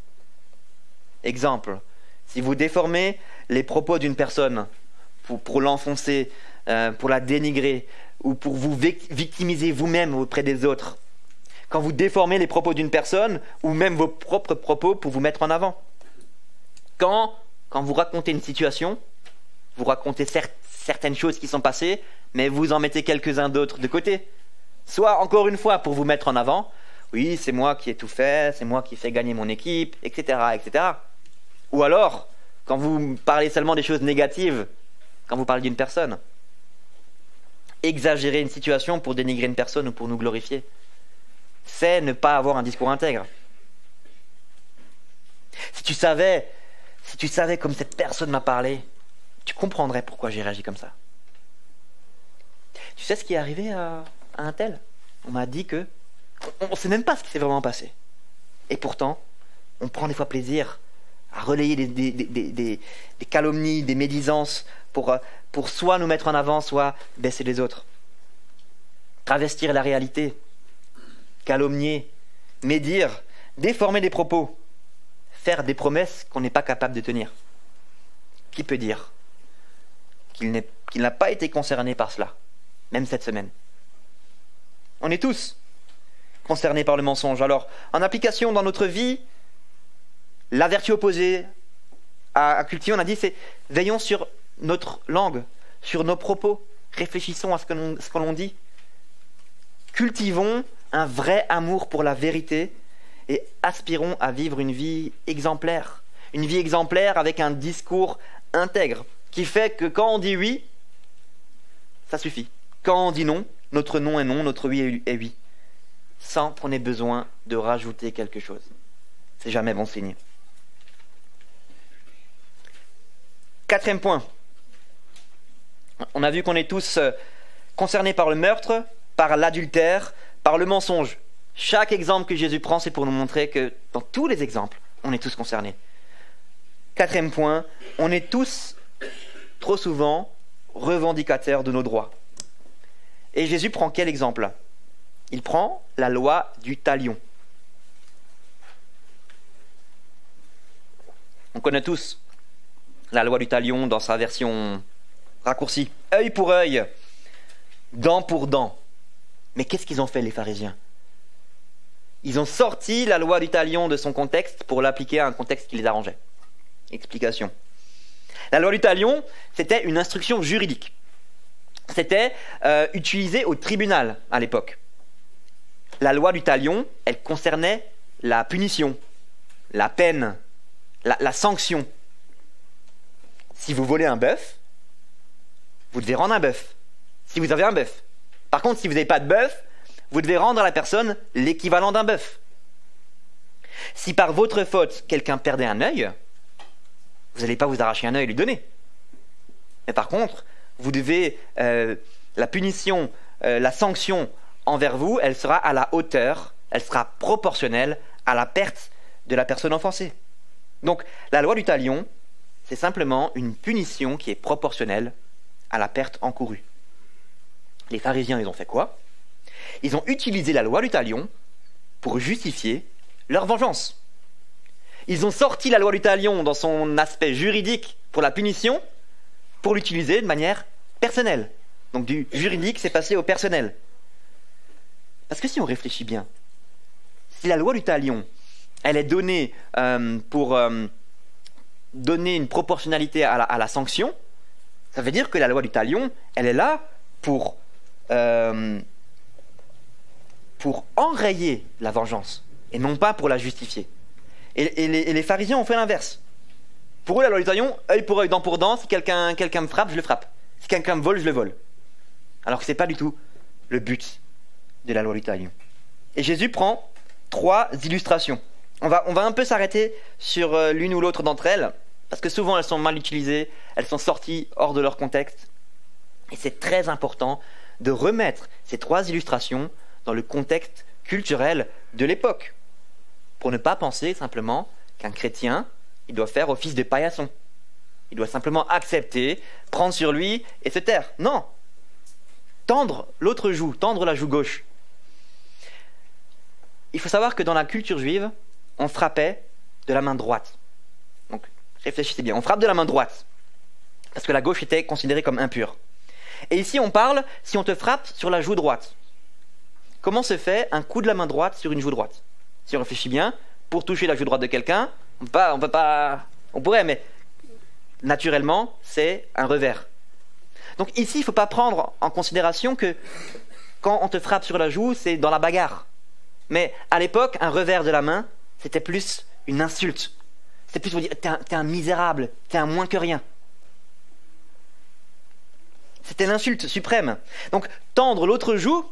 Exemple, si vous déformez les propos d'une personne pour l'enfoncer, pour la dénigrer, ou pour vous victimiser vous-même auprès des autres, quand vous déformez les propos d'une personne, ou même vos propres propos pour vous mettre en avant. Quand vous racontez une situation, vous racontez certaines choses qui sont passées, mais vous en mettez quelques-uns d'autres de côté. Soit, encore une fois, pour vous mettre en avant, oui, c'est moi qui ai tout fait, c'est moi qui ai fait gagner mon équipe, etc., etc. Ou alors, quand vous parlez seulement des choses négatives, quand vous parlez d'une personne, exagérer une situation pour dénigrer une personne ou pour nous glorifier, c'est ne pas avoir un discours intègre. Si tu savais comme cette personne m'a parlé, tu comprendrais pourquoi j'ai réagi comme ça. Tu sais ce qui est arrivé à un tel? On m'a dit que... On ne sait même pas ce qui s'est vraiment passé. Et pourtant, on prend des fois plaisir à relayer des calomnies, des médisances pour soit nous mettre en avant, soit baisser les autres. Travestir la réalité, calomnier, médire, déformer des propos, faire des promesses qu'on n'est pas capable de tenir. Qui peut dire qu'il n'a pas été concerné par cela, même cette semaine? On est tous concernés par le mensonge. Alors, en application dans notre vie, la vertu opposée à cultiver, on a dit, c'est veillons sur notre langue, sur nos propos, réfléchissons à ce que l'on dit. Cultivons un vrai amour pour la vérité et aspirons à vivre une vie exemplaire. Une vie exemplaire avec un discours intègre qui fait que quand on dit oui, ça suffit. Quand on dit non, notre non est non, notre oui est oui. Sans qu'on ait besoin de rajouter quelque chose. C'est jamais bon signe. 4e point. On a vu qu'on est tous concernés par le meurtre, par l'adultère, par le mensonge. Chaque exemple que Jésus prend, c'est pour nous montrer que dans tous les exemples, on est tous concernés. 4e point, on est tous, trop souvent, revendicateurs de nos droits. Et Jésus prend quel exemple? Il prend la loi du talion. On connaît tous la loi du talion dans sa version raccourcie. Œil pour œil, dent pour dent. Mais qu'est-ce qu'ils ont fait les pharisiens? Ils ont sorti la loi du talion de son contexte pour l'appliquer à un contexte qui les arrangeait. Explication. La loi du talion, c'était une instruction juridique. C'était utilisé au tribunal à l'époque. La loi du talion, elle concernait la punition, la peine, la sanction. Si vous volez un bœuf, vous devez rendre un bœuf. Si vous avez un bœuf. Par contre, si vous n'avez pas de bœuf, vous devez rendre à la personne l'équivalent d'un bœuf. Si par votre faute, quelqu'un perdait un œil, vous n'allez pas vous arracher un œil et lui donner. Mais par contre, vous devez, la punition, la sanction envers vous, elle sera à la hauteur, elle sera proportionnelle à la perte de la personne offensée. Donc, la loi du talion, c'est simplement une punition qui est proportionnelle à la perte encourue. Les pharisiens, ils ont fait quoi? Ils ont utilisé la loi du talion pour justifier leur vengeance. Ils ont sorti la loi du talion dans son aspect juridique pour la punition, pour l'utiliser de manière personnelle. Donc du juridique, c'est passé au personnel. Parce que si on réfléchit bien, si la loi du talion, elle est donnée pour donner une proportionnalité à la sanction, ça veut dire que la loi du talion, elle est là pour enrayer la vengeance, et non pas pour la justifier. Et les pharisiens ont fait l'inverse. Pour eux, la loi du talion, œil pour œil, dent pour dent, si quelqu'un me frappe, je le frappe. Si quelqu'un me vole, je le vole. Alors que ce n'est pas du tout le but de la loi du talion. Et Jésus prend 3 illustrations. On va un peu s'arrêter sur l'une ou l'autre d'entre elles, parce que souvent elles sont mal utilisées, elles sont sorties hors de leur contexte. Et c'est très important de remettre ces 3 illustrations dans le contexte culturel de l'époque, pour ne pas penser simplement qu'un chrétien, il doit faire office de paillasson. Il doit simplement accepter, prendre sur lui et se taire. Non! Tendre l'autre joue, tendre la joue gauche. Il faut savoir que dans la culture juive, on frappait de la main droite. Donc, réfléchissez bien, on frappe de la main droite, parce que la gauche était considérée comme impure. Et ici, on parle si on te frappe sur la joue droite. Comment se fait un coup de la main droite sur une joue droite? Si on réfléchit bien, pour toucher la joue droite de quelqu'un, on pourrait, mais naturellement, c'est un revers. Donc ici, il ne faut pas prendre en considération que quand on te frappe sur la joue, c'est dans la bagarre. Mais à l'époque, un revers de la main, c'était plus une insulte. C'était plus pour dire, t'es un misérable, t'es un moins que rien. C'était l'insulte suprême. Donc tendre l'autre joue,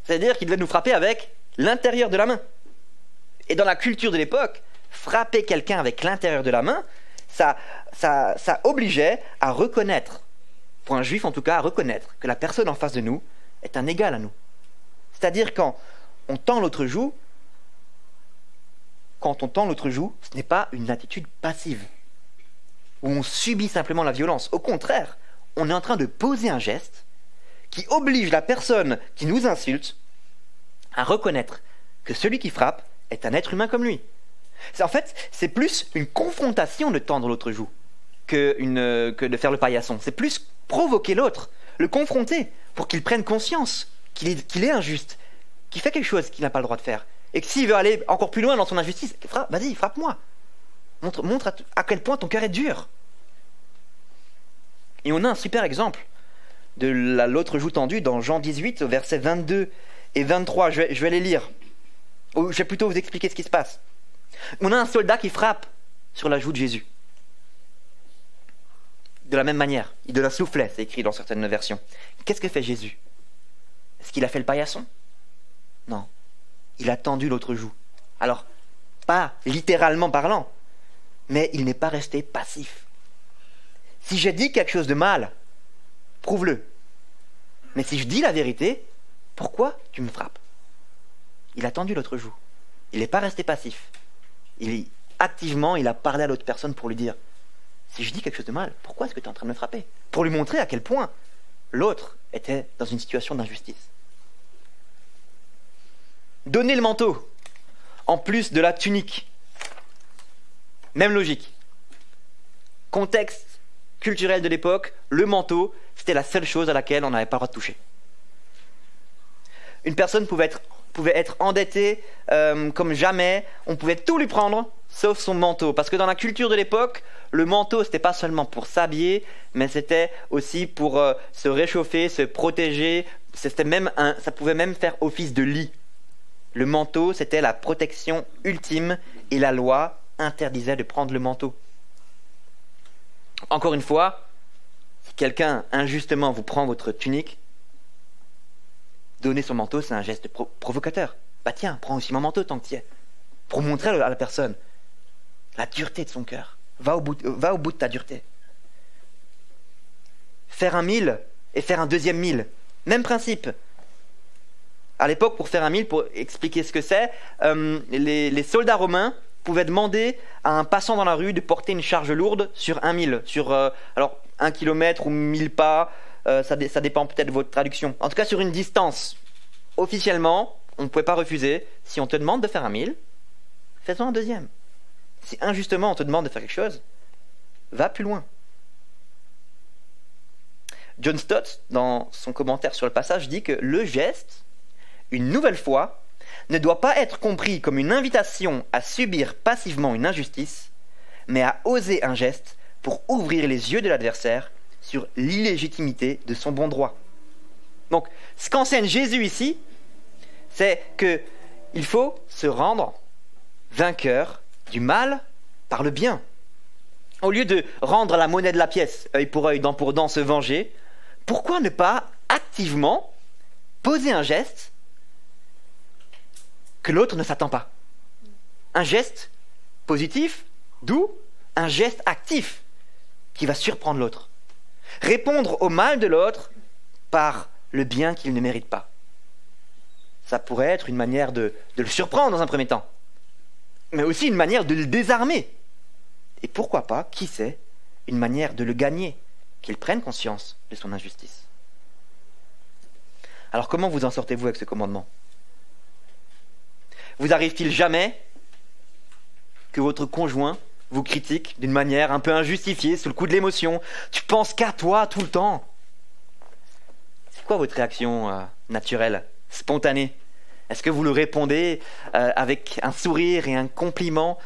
c'est-à-dire qu'il devait nous frapper avec l'intérieur de la main. Et dans la culture de l'époque, frapper quelqu'un avec l'intérieur de la main, ça obligeait à reconnaître, pour un juif en tout cas, à reconnaître que la personne en face de nous est un égal à nous. C'est-à-dire quand on tend l'autre joue, ce n'est pas une attitude passive, où on subit simplement la violence. Au contraire, on est en train de poser un geste qui oblige la personne qui nous insulte à reconnaître que celui qui frappe est un être humain comme lui. En fait, c'est plus une confrontation de tendre l'autre joue que de faire le paillasson. C'est plus provoquer l'autre, le confronter pour qu'il prenne conscience qu'il est injuste, qu'il fait quelque chose qu'il n'a pas le droit de faire. Et que s'il veut aller encore plus loin dans son injustice, vas-y, frappe-moi. Montre à quel point ton cœur est dur. Et on a un super exemple de l'autre joue tendue dans Jean 18, au versets 22 et 23. Je vais les lire. Ou je vais plutôt vous expliquer ce qui se passe. On a un soldat qui frappe sur la joue de Jésus. De la même manière, il de la soufflait, c'est écrit dans certaines versions. Qu'est-ce que fait Jésus? Est-ce qu'il a fait le paillasson? Non. Il a tendu l'autre joue. Alors, pas littéralement parlant, mais il n'est pas resté passif. Si j'ai dit quelque chose de mal, prouve-le. Mais si je dis la vérité, pourquoi tu me frappes? Il a tendu l'autre joue. Il n'est pas resté passif. Activement, il a parlé à l'autre personne pour lui dire, si je dis quelque chose de mal, pourquoi est-ce que tu es en train de me frapper? Pour lui montrer à quel point l'autre était dans une situation d'injustice. Donner le manteau, en plus de la tunique. Même logique. Contexte culturel de l'époque, le manteau, c'était la seule chose à laquelle on n'avait pas le droit de toucher. Une personne pouvait être endettée comme jamais, on pouvait tout lui prendre, sauf son manteau. Parce que dans la culture de l'époque, le manteau, c'était pas seulement pour s'habiller, mais c'était aussi pour se réchauffer, se protéger. Ça pouvait même faire office de lit. Le manteau, c'était la protection ultime et la loi interdisait de prendre le manteau. Encore une fois, si quelqu'un injustement vous prend votre tunique, donner son manteau, c'est un geste provocateur. Bah tiens, prends aussi mon manteau tant que tu y es. pour montrer à la personne la dureté de son cœur. Va au bout de ta dureté. Faire un 1000 et faire un deuxième 1000. Même principe. À l'époque, pour faire un 1000, pour expliquer ce que c'est, les soldats romains pouvaient demander à un passant dans la rue de porter une charge lourde sur un 1000. Sur, alors, 1 kilomètre ou 1000 pas, ça dépend peut-être de votre traduction. En tout cas, sur une distance. Officiellement, on ne pouvait pas refuser. Si on te demande de faire un 1000, fais-en un deuxième. Si injustement on te demande de faire quelque chose, va plus loin. John Stott, dans son commentaire sur le passage, dit que le geste, une nouvelle fois, ne doit pas être compris comme une invitation à subir passivement une injustice, mais à oser un geste pour ouvrir les yeux de l'adversaire sur l'illégitimité de son bon droit. Donc, ce qu'enseigne Jésus ici, c'est qu'il faut se rendre vainqueur du mal par le bien. Au lieu de rendre la monnaie de la pièce, œil pour œil, dent pour dent, se venger, pourquoi ne pas activement poser un geste que l'autre ne s'attend pas? Un geste positif, doux, un geste actif qui va surprendre l'autre. Répondre au mal de l'autre par le bien qu'il ne mérite pas. Ça pourrait être une manière de le surprendre dans un premier temps, mais aussi une manière de le désarmer. Et pourquoi pas, qui sait, une manière de le gagner, qu'il prenne conscience de son injustice. Alors comment vous en sortez-vous avec ce commandement? Vous arrive-t-il jamais que votre conjoint vous critique d'une manière un peu injustifiée, sous le coup de l'émotion? Tu penses qu'à toi tout le temps. C'est quoi votre réaction naturelle, spontanée? Est-ce que vous le répondez avec un sourire et un compliment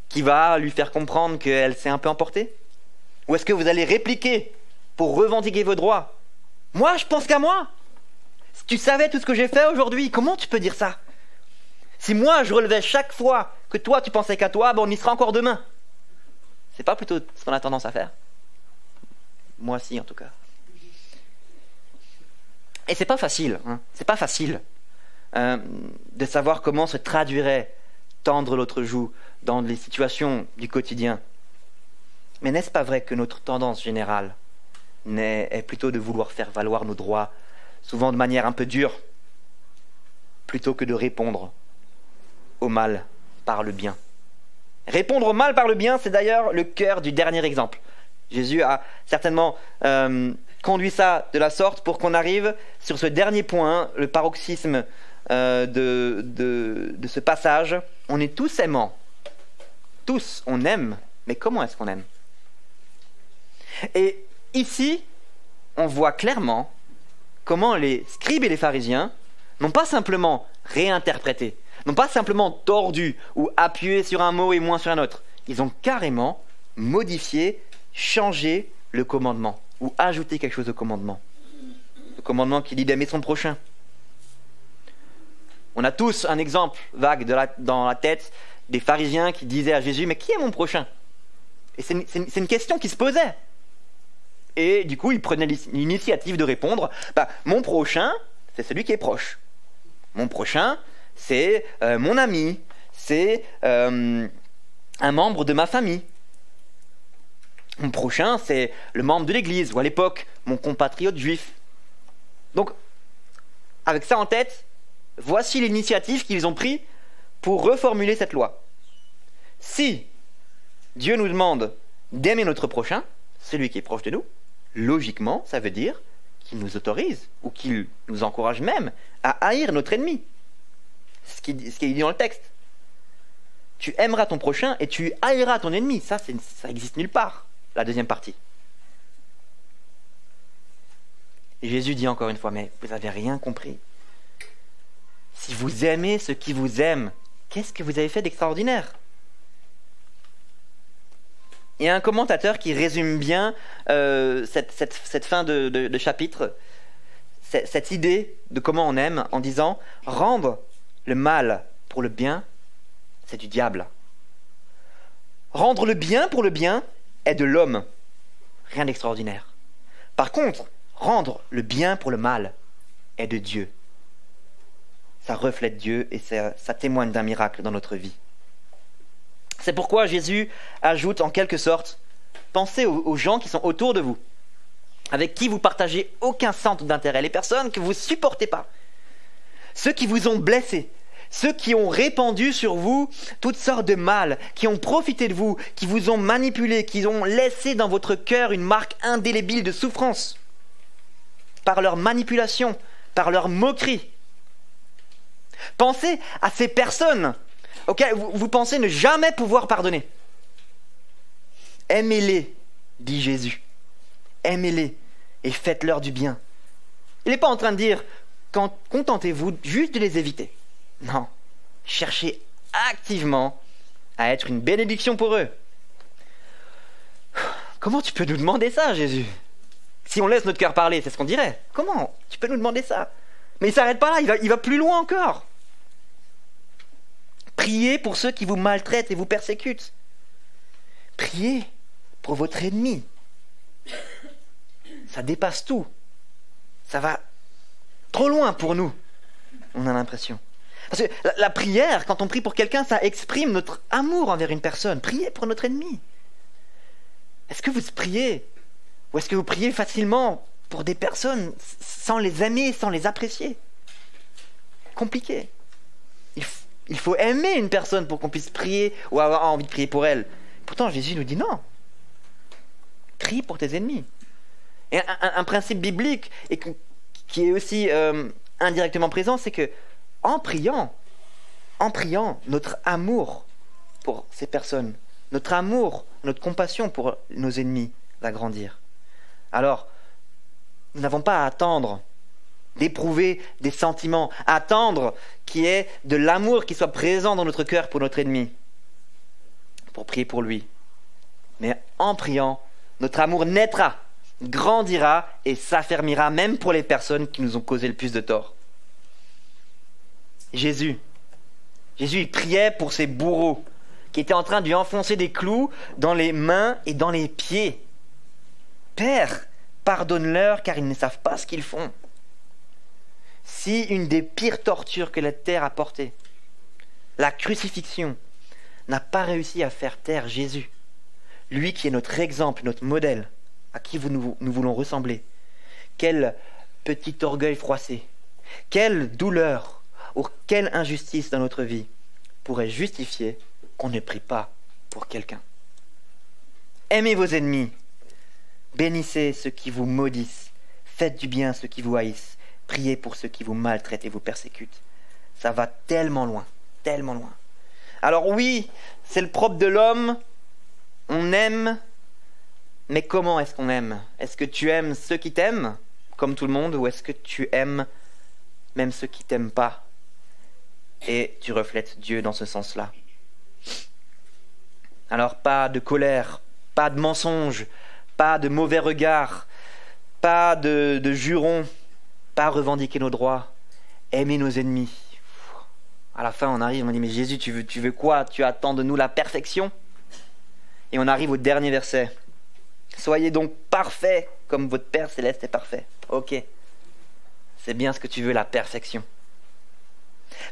qui va lui faire comprendre qu'elle s'est un peu emportée? Ou est-ce que vous allez répliquer pour revendiquer vos droits? Moi, je pense qu'à moi. Si tu savais tout ce que j'ai fait aujourd'hui, comment tu peux dire ça? Si moi, je relevais chaque fois que toi, tu pensais qu'à toi, on y sera encore demain. C'est pas plutôt ce qu'on a tendance à faire? Moi, si, en tout cas. Et c'est pas facile, hein. C'est pas facile de savoir comment se traduirait tendre l'autre joue dans les situations du quotidien. Mais n'est-ce pas vrai que notre tendance générale est plutôt de vouloir faire valoir nos droits, souvent de manière un peu dure, plutôt que de répondre au mal par le bien? Répondre au mal par le bien, c'est d'ailleurs le cœur du dernier exemple. Jésus a certainement conduit ça de la sorte pour qu'on arrive sur ce dernier point, le paroxysme de ce passage. On est tous aimants. Tous, on aime. Mais comment est-ce qu'on aime? Et ici, on voit clairement comment les scribes et les pharisiens n'ont pas simplement réinterprété, n'ont pas simplement tordu ou appuyé sur un mot et moins sur un autre. Ils ont carrément modifié, changé le commandement ou ajouté quelque chose au commandement. Le commandement qui dit d'aimer son prochain. On a tous un exemple vague dans la tête des pharisiens qui disaient à Jésus « Mais qui est mon prochain ?» Et c'est une question qui se posait. Et du coup, ils prenaient l'initiative de répondre « Mon prochain, c'est celui qui est proche. Mon prochain, c'est mon ami, c'est un membre de ma famille. Mon prochain, c'est le membre de l'église, ou à l'époque, mon compatriote juif. » Donc, avec ça en tête, voici l'initiative qu'ils ont prise pour reformuler cette loi. Si Dieu nous demande d'aimer notre prochain, celui qui est proche de nous, logiquement, ça veut dire qu'il nous autorise, ou qu'il nous encourage même, à haïr notre ennemi. Ce qui est dit dans le texte. Tu aimeras ton prochain et tu haïras ton ennemi. Ça existe nulle part, la deuxième partie. Et Jésus dit encore une fois, mais vous n'avez rien compris. Si vous aimez ceux qui vous aiment, qu'est-ce que vous avez fait d'extraordinaire? Il y a un commentateur qui résume bien cette fin de chapitre, cette idée de comment on aime, en disant « Rendre le mal pour le bien, c'est du diable. Rendre le bien pour le bien est de l'homme. Rien d'extraordinaire. Par contre, rendre le bien pour le mal est de Dieu. Ça reflète Dieu et ça témoigne d'un miracle dans notre vie. C'est pourquoi Jésus ajoute en quelque sorte, pensez aux gens qui sont autour de vous, avec qui vous partagez aucun centre d'intérêt, les personnes que vous ne supportez pas, ceux qui vous ont blessé, ceux qui ont répandu sur vous toutes sortes de mal, qui ont profité de vous, qui vous ont manipulé, qui ont laissé dans votre cœur une marque indélébile de souffrance, par leur manipulation, par leur moquerie. Pensez à ces personnes auxquelles vous pensez ne jamais pouvoir pardonner. Aimez-les, dit Jésus. Aimez-les et faites-leur du bien. Il n'est pas en train de dire contentez-vous juste de les éviter. Non, cherchez activement à être une bénédiction pour eux. Comment tu peux nous demander ça, Jésus? Si on laisse notre cœur parler, c'est ce qu'on dirait. Comment tu peux nous demander ça? Mais il ne s'arrête pas là, il va plus loin encore. Priez pour ceux qui vous maltraitent et vous persécutent. Priez pour votre ennemi. Ça dépasse tout. Ça va trop loin pour nous, on a l'impression. Parce que la prière, quand on prie pour quelqu'un, ça exprime notre amour envers une personne. Priez pour notre ennemi. Est-ce que vous priez? Ou est-ce que vous priez facilement pour des personnes sans les aimer, sans les apprécier? Compliqué. Il faut aimer une personne pour qu'on puisse prier ou avoir envie de prier pour elle. Pourtant, Jésus nous dit non. Prie pour tes ennemis. Et un principe biblique et qui est aussi indirectement présent, c'est que en priant, notre amour pour ces personnes, notre amour, notre compassion pour nos ennemis va grandir. Alors, nous n'avons pas à attendre d'éprouver des sentiments, attendre qu'il y ait de l'amour qui soit présent dans notre cœur pour notre ennemi, pour prier pour lui. Mais en priant, notre amour naîtra, grandira et s'affermira même pour les personnes qui nous ont causé le plus de tort. Jésus, il priait pour ses bourreaux qui étaient en train de lui enfoncer des clous dans les mains et dans les pieds. Père, pardonne-leur car ils ne savent pas ce qu'ils font. Si une des pires tortures que la terre a portées, la crucifixion, n'a pas réussi à faire taire Jésus, lui qui est notre exemple, notre modèle, à qui nous voulons ressembler, quel petit orgueil froissé, quelle douleur ou quelle injustice dans notre vie pourrait justifier qu'on ne prie pas pour quelqu'un. Aimez vos ennemis, bénissez ceux qui vous maudissent, faites du bien à ceux qui vous haïssent, priez pour ceux qui vous maltraitent et vous persécutent. Ça va tellement loin, tellement loin. Alors oui, c'est le propre de l'homme, on aime, mais comment est-ce qu'on aime? Est-ce que tu aimes ceux qui t'aiment, comme tout le monde, ou est-ce que tu aimes même ceux qui t'aiment pas? Et tu reflètes Dieu dans ce sens-là. Alors pas de colère, pas de mensonge, pas de mauvais regard, pas de jurons, pas revendiquer nos droits, aimer nos ennemis. À la fin on arrive, on dit mais Jésus tu veux quoi? Tu attends de nous la perfection? Et on arrive au dernier verset. Soyez donc parfaits comme votre Père Céleste est parfait. Ok, c'est bien ce que tu veux, la perfection.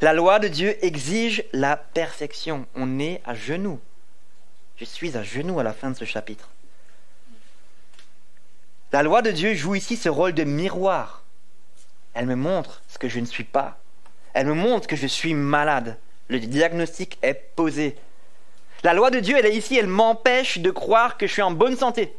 La loi de Dieu exige la perfection. On est à genoux. Je suis à genoux à la fin de ce chapitre. La loi de Dieu joue ici ce rôle de miroir. Elle me montre ce que je ne suis pas. Elle me montre que je suis malade. Le diagnostic est posé. La loi de Dieu, elle est ici, elle m'empêche de croire que je suis en bonne santé.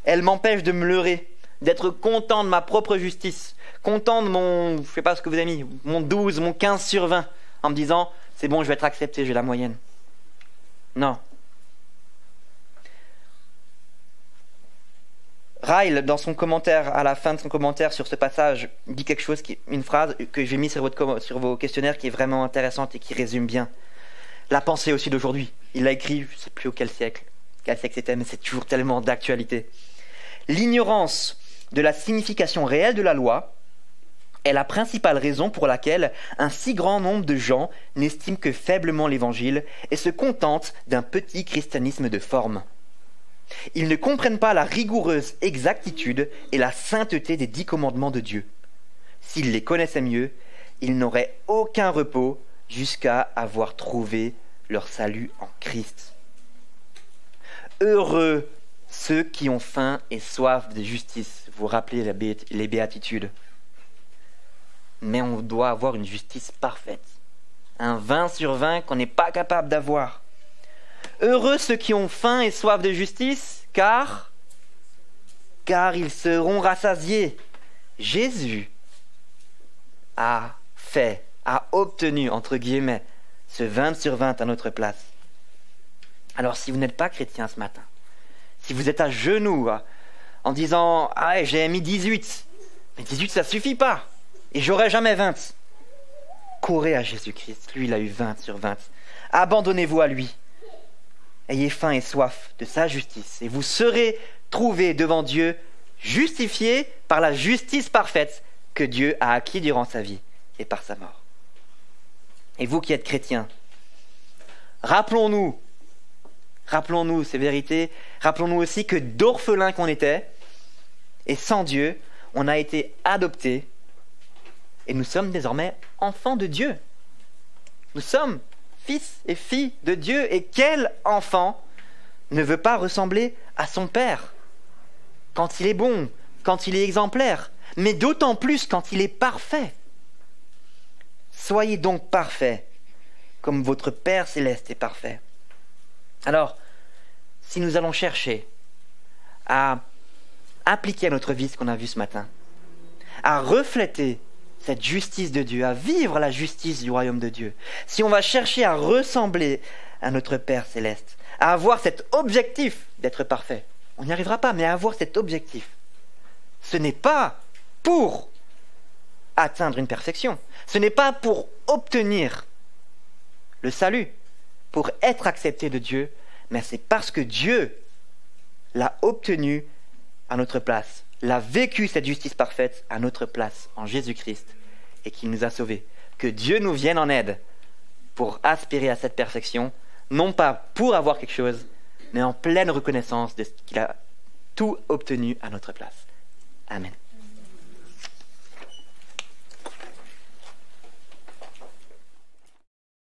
Elle m'empêche de me leurrer, d'être content de ma propre justice, content de mon, je sais pas ce que vous avez mis, mon 12, mon 15 sur 20, en me disant, c'est bon, je vais être accepté, j'ai la moyenne. Non. Ryle, dans son commentaire, à la fin de son commentaire sur ce passage, dit quelque chose, une phrase que j'ai mis sur vos questionnaires qui est vraiment intéressante et qui résume bien la pensée aussi d'aujourd'hui. Il l'a écrit, je ne sais plus quel siècle c'était, mais c'est toujours tellement d'actualité. L'ignorance de la signification réelle de la loi est la principale raison pour laquelle un si grand nombre de gens n'estiment que faiblement l'Évangile et se contentent d'un petit christianisme de forme. Ils ne comprennent pas la rigoureuse exactitude et la sainteté des 10 commandements de Dieu. S'ils les connaissaient mieux, ils n'auraient aucun repos jusqu'à avoir trouvé leur salut en Christ. Heureux ceux qui ont faim et soif de justice. Vous vous rappelez les béatitudes. Mais on doit avoir une justice parfaite. Un 20 sur 20 qu'on n'est pas capable d'avoir. Heureux ceux qui ont faim et soif de justice, car ils seront rassasiés. Jésus a obtenu, entre guillemets, ce 20 sur 20 à notre place. Alors si vous n'êtes pas chrétien ce matin, si vous êtes à genoux en disant « Ah, j'ai mis 18 », mais 18 ça suffit pas, et j'aurai jamais 20. Courez à Jésus-Christ, lui il a eu 20 sur 20. Abandonnez-vous à lui. Ayez faim et soif de sa justice, et vous serez trouvés devant Dieu, justifiés par la justice parfaite que Dieu a acquis durant sa vie et par sa mort. Et vous qui êtes chrétiens, rappelons-nous ces vérités, rappelons-nous aussi que d'orphelins qu'on était, et sans Dieu, on a été adoptés, et nous sommes désormais enfants de Dieu. Nous sommes fils et filles de Dieu, et quel enfant ne veut pas ressembler à son père quand il est bon, quand il est exemplaire, mais d'autant plus quand il est parfait. Soyez donc parfaits, comme votre Père céleste est parfait. Alors, si nous allons chercher à appliquer à notre vie ce qu'on a vu ce matin, à refléter cette justice de Dieu, à vivre la justice du royaume de Dieu, si on va chercher à ressembler à notre Père céleste, à avoir cet objectif d'être parfait, on n'y arrivera pas, mais à avoir cet objectif, ce n'est pas pour atteindre une perfection, ce n'est pas pour obtenir le salut, pour être accepté de Dieu, mais c'est parce que Dieu l'a obtenu à notre place, l'a vécu cette justice parfaite à notre place en Jésus-Christ et qu'il nous a sauvés. Que Dieu nous vienne en aide pour aspirer à cette perfection, non pas pour avoir quelque chose, mais en pleine reconnaissance de ce qu'il a tout obtenu à notre place. Amen.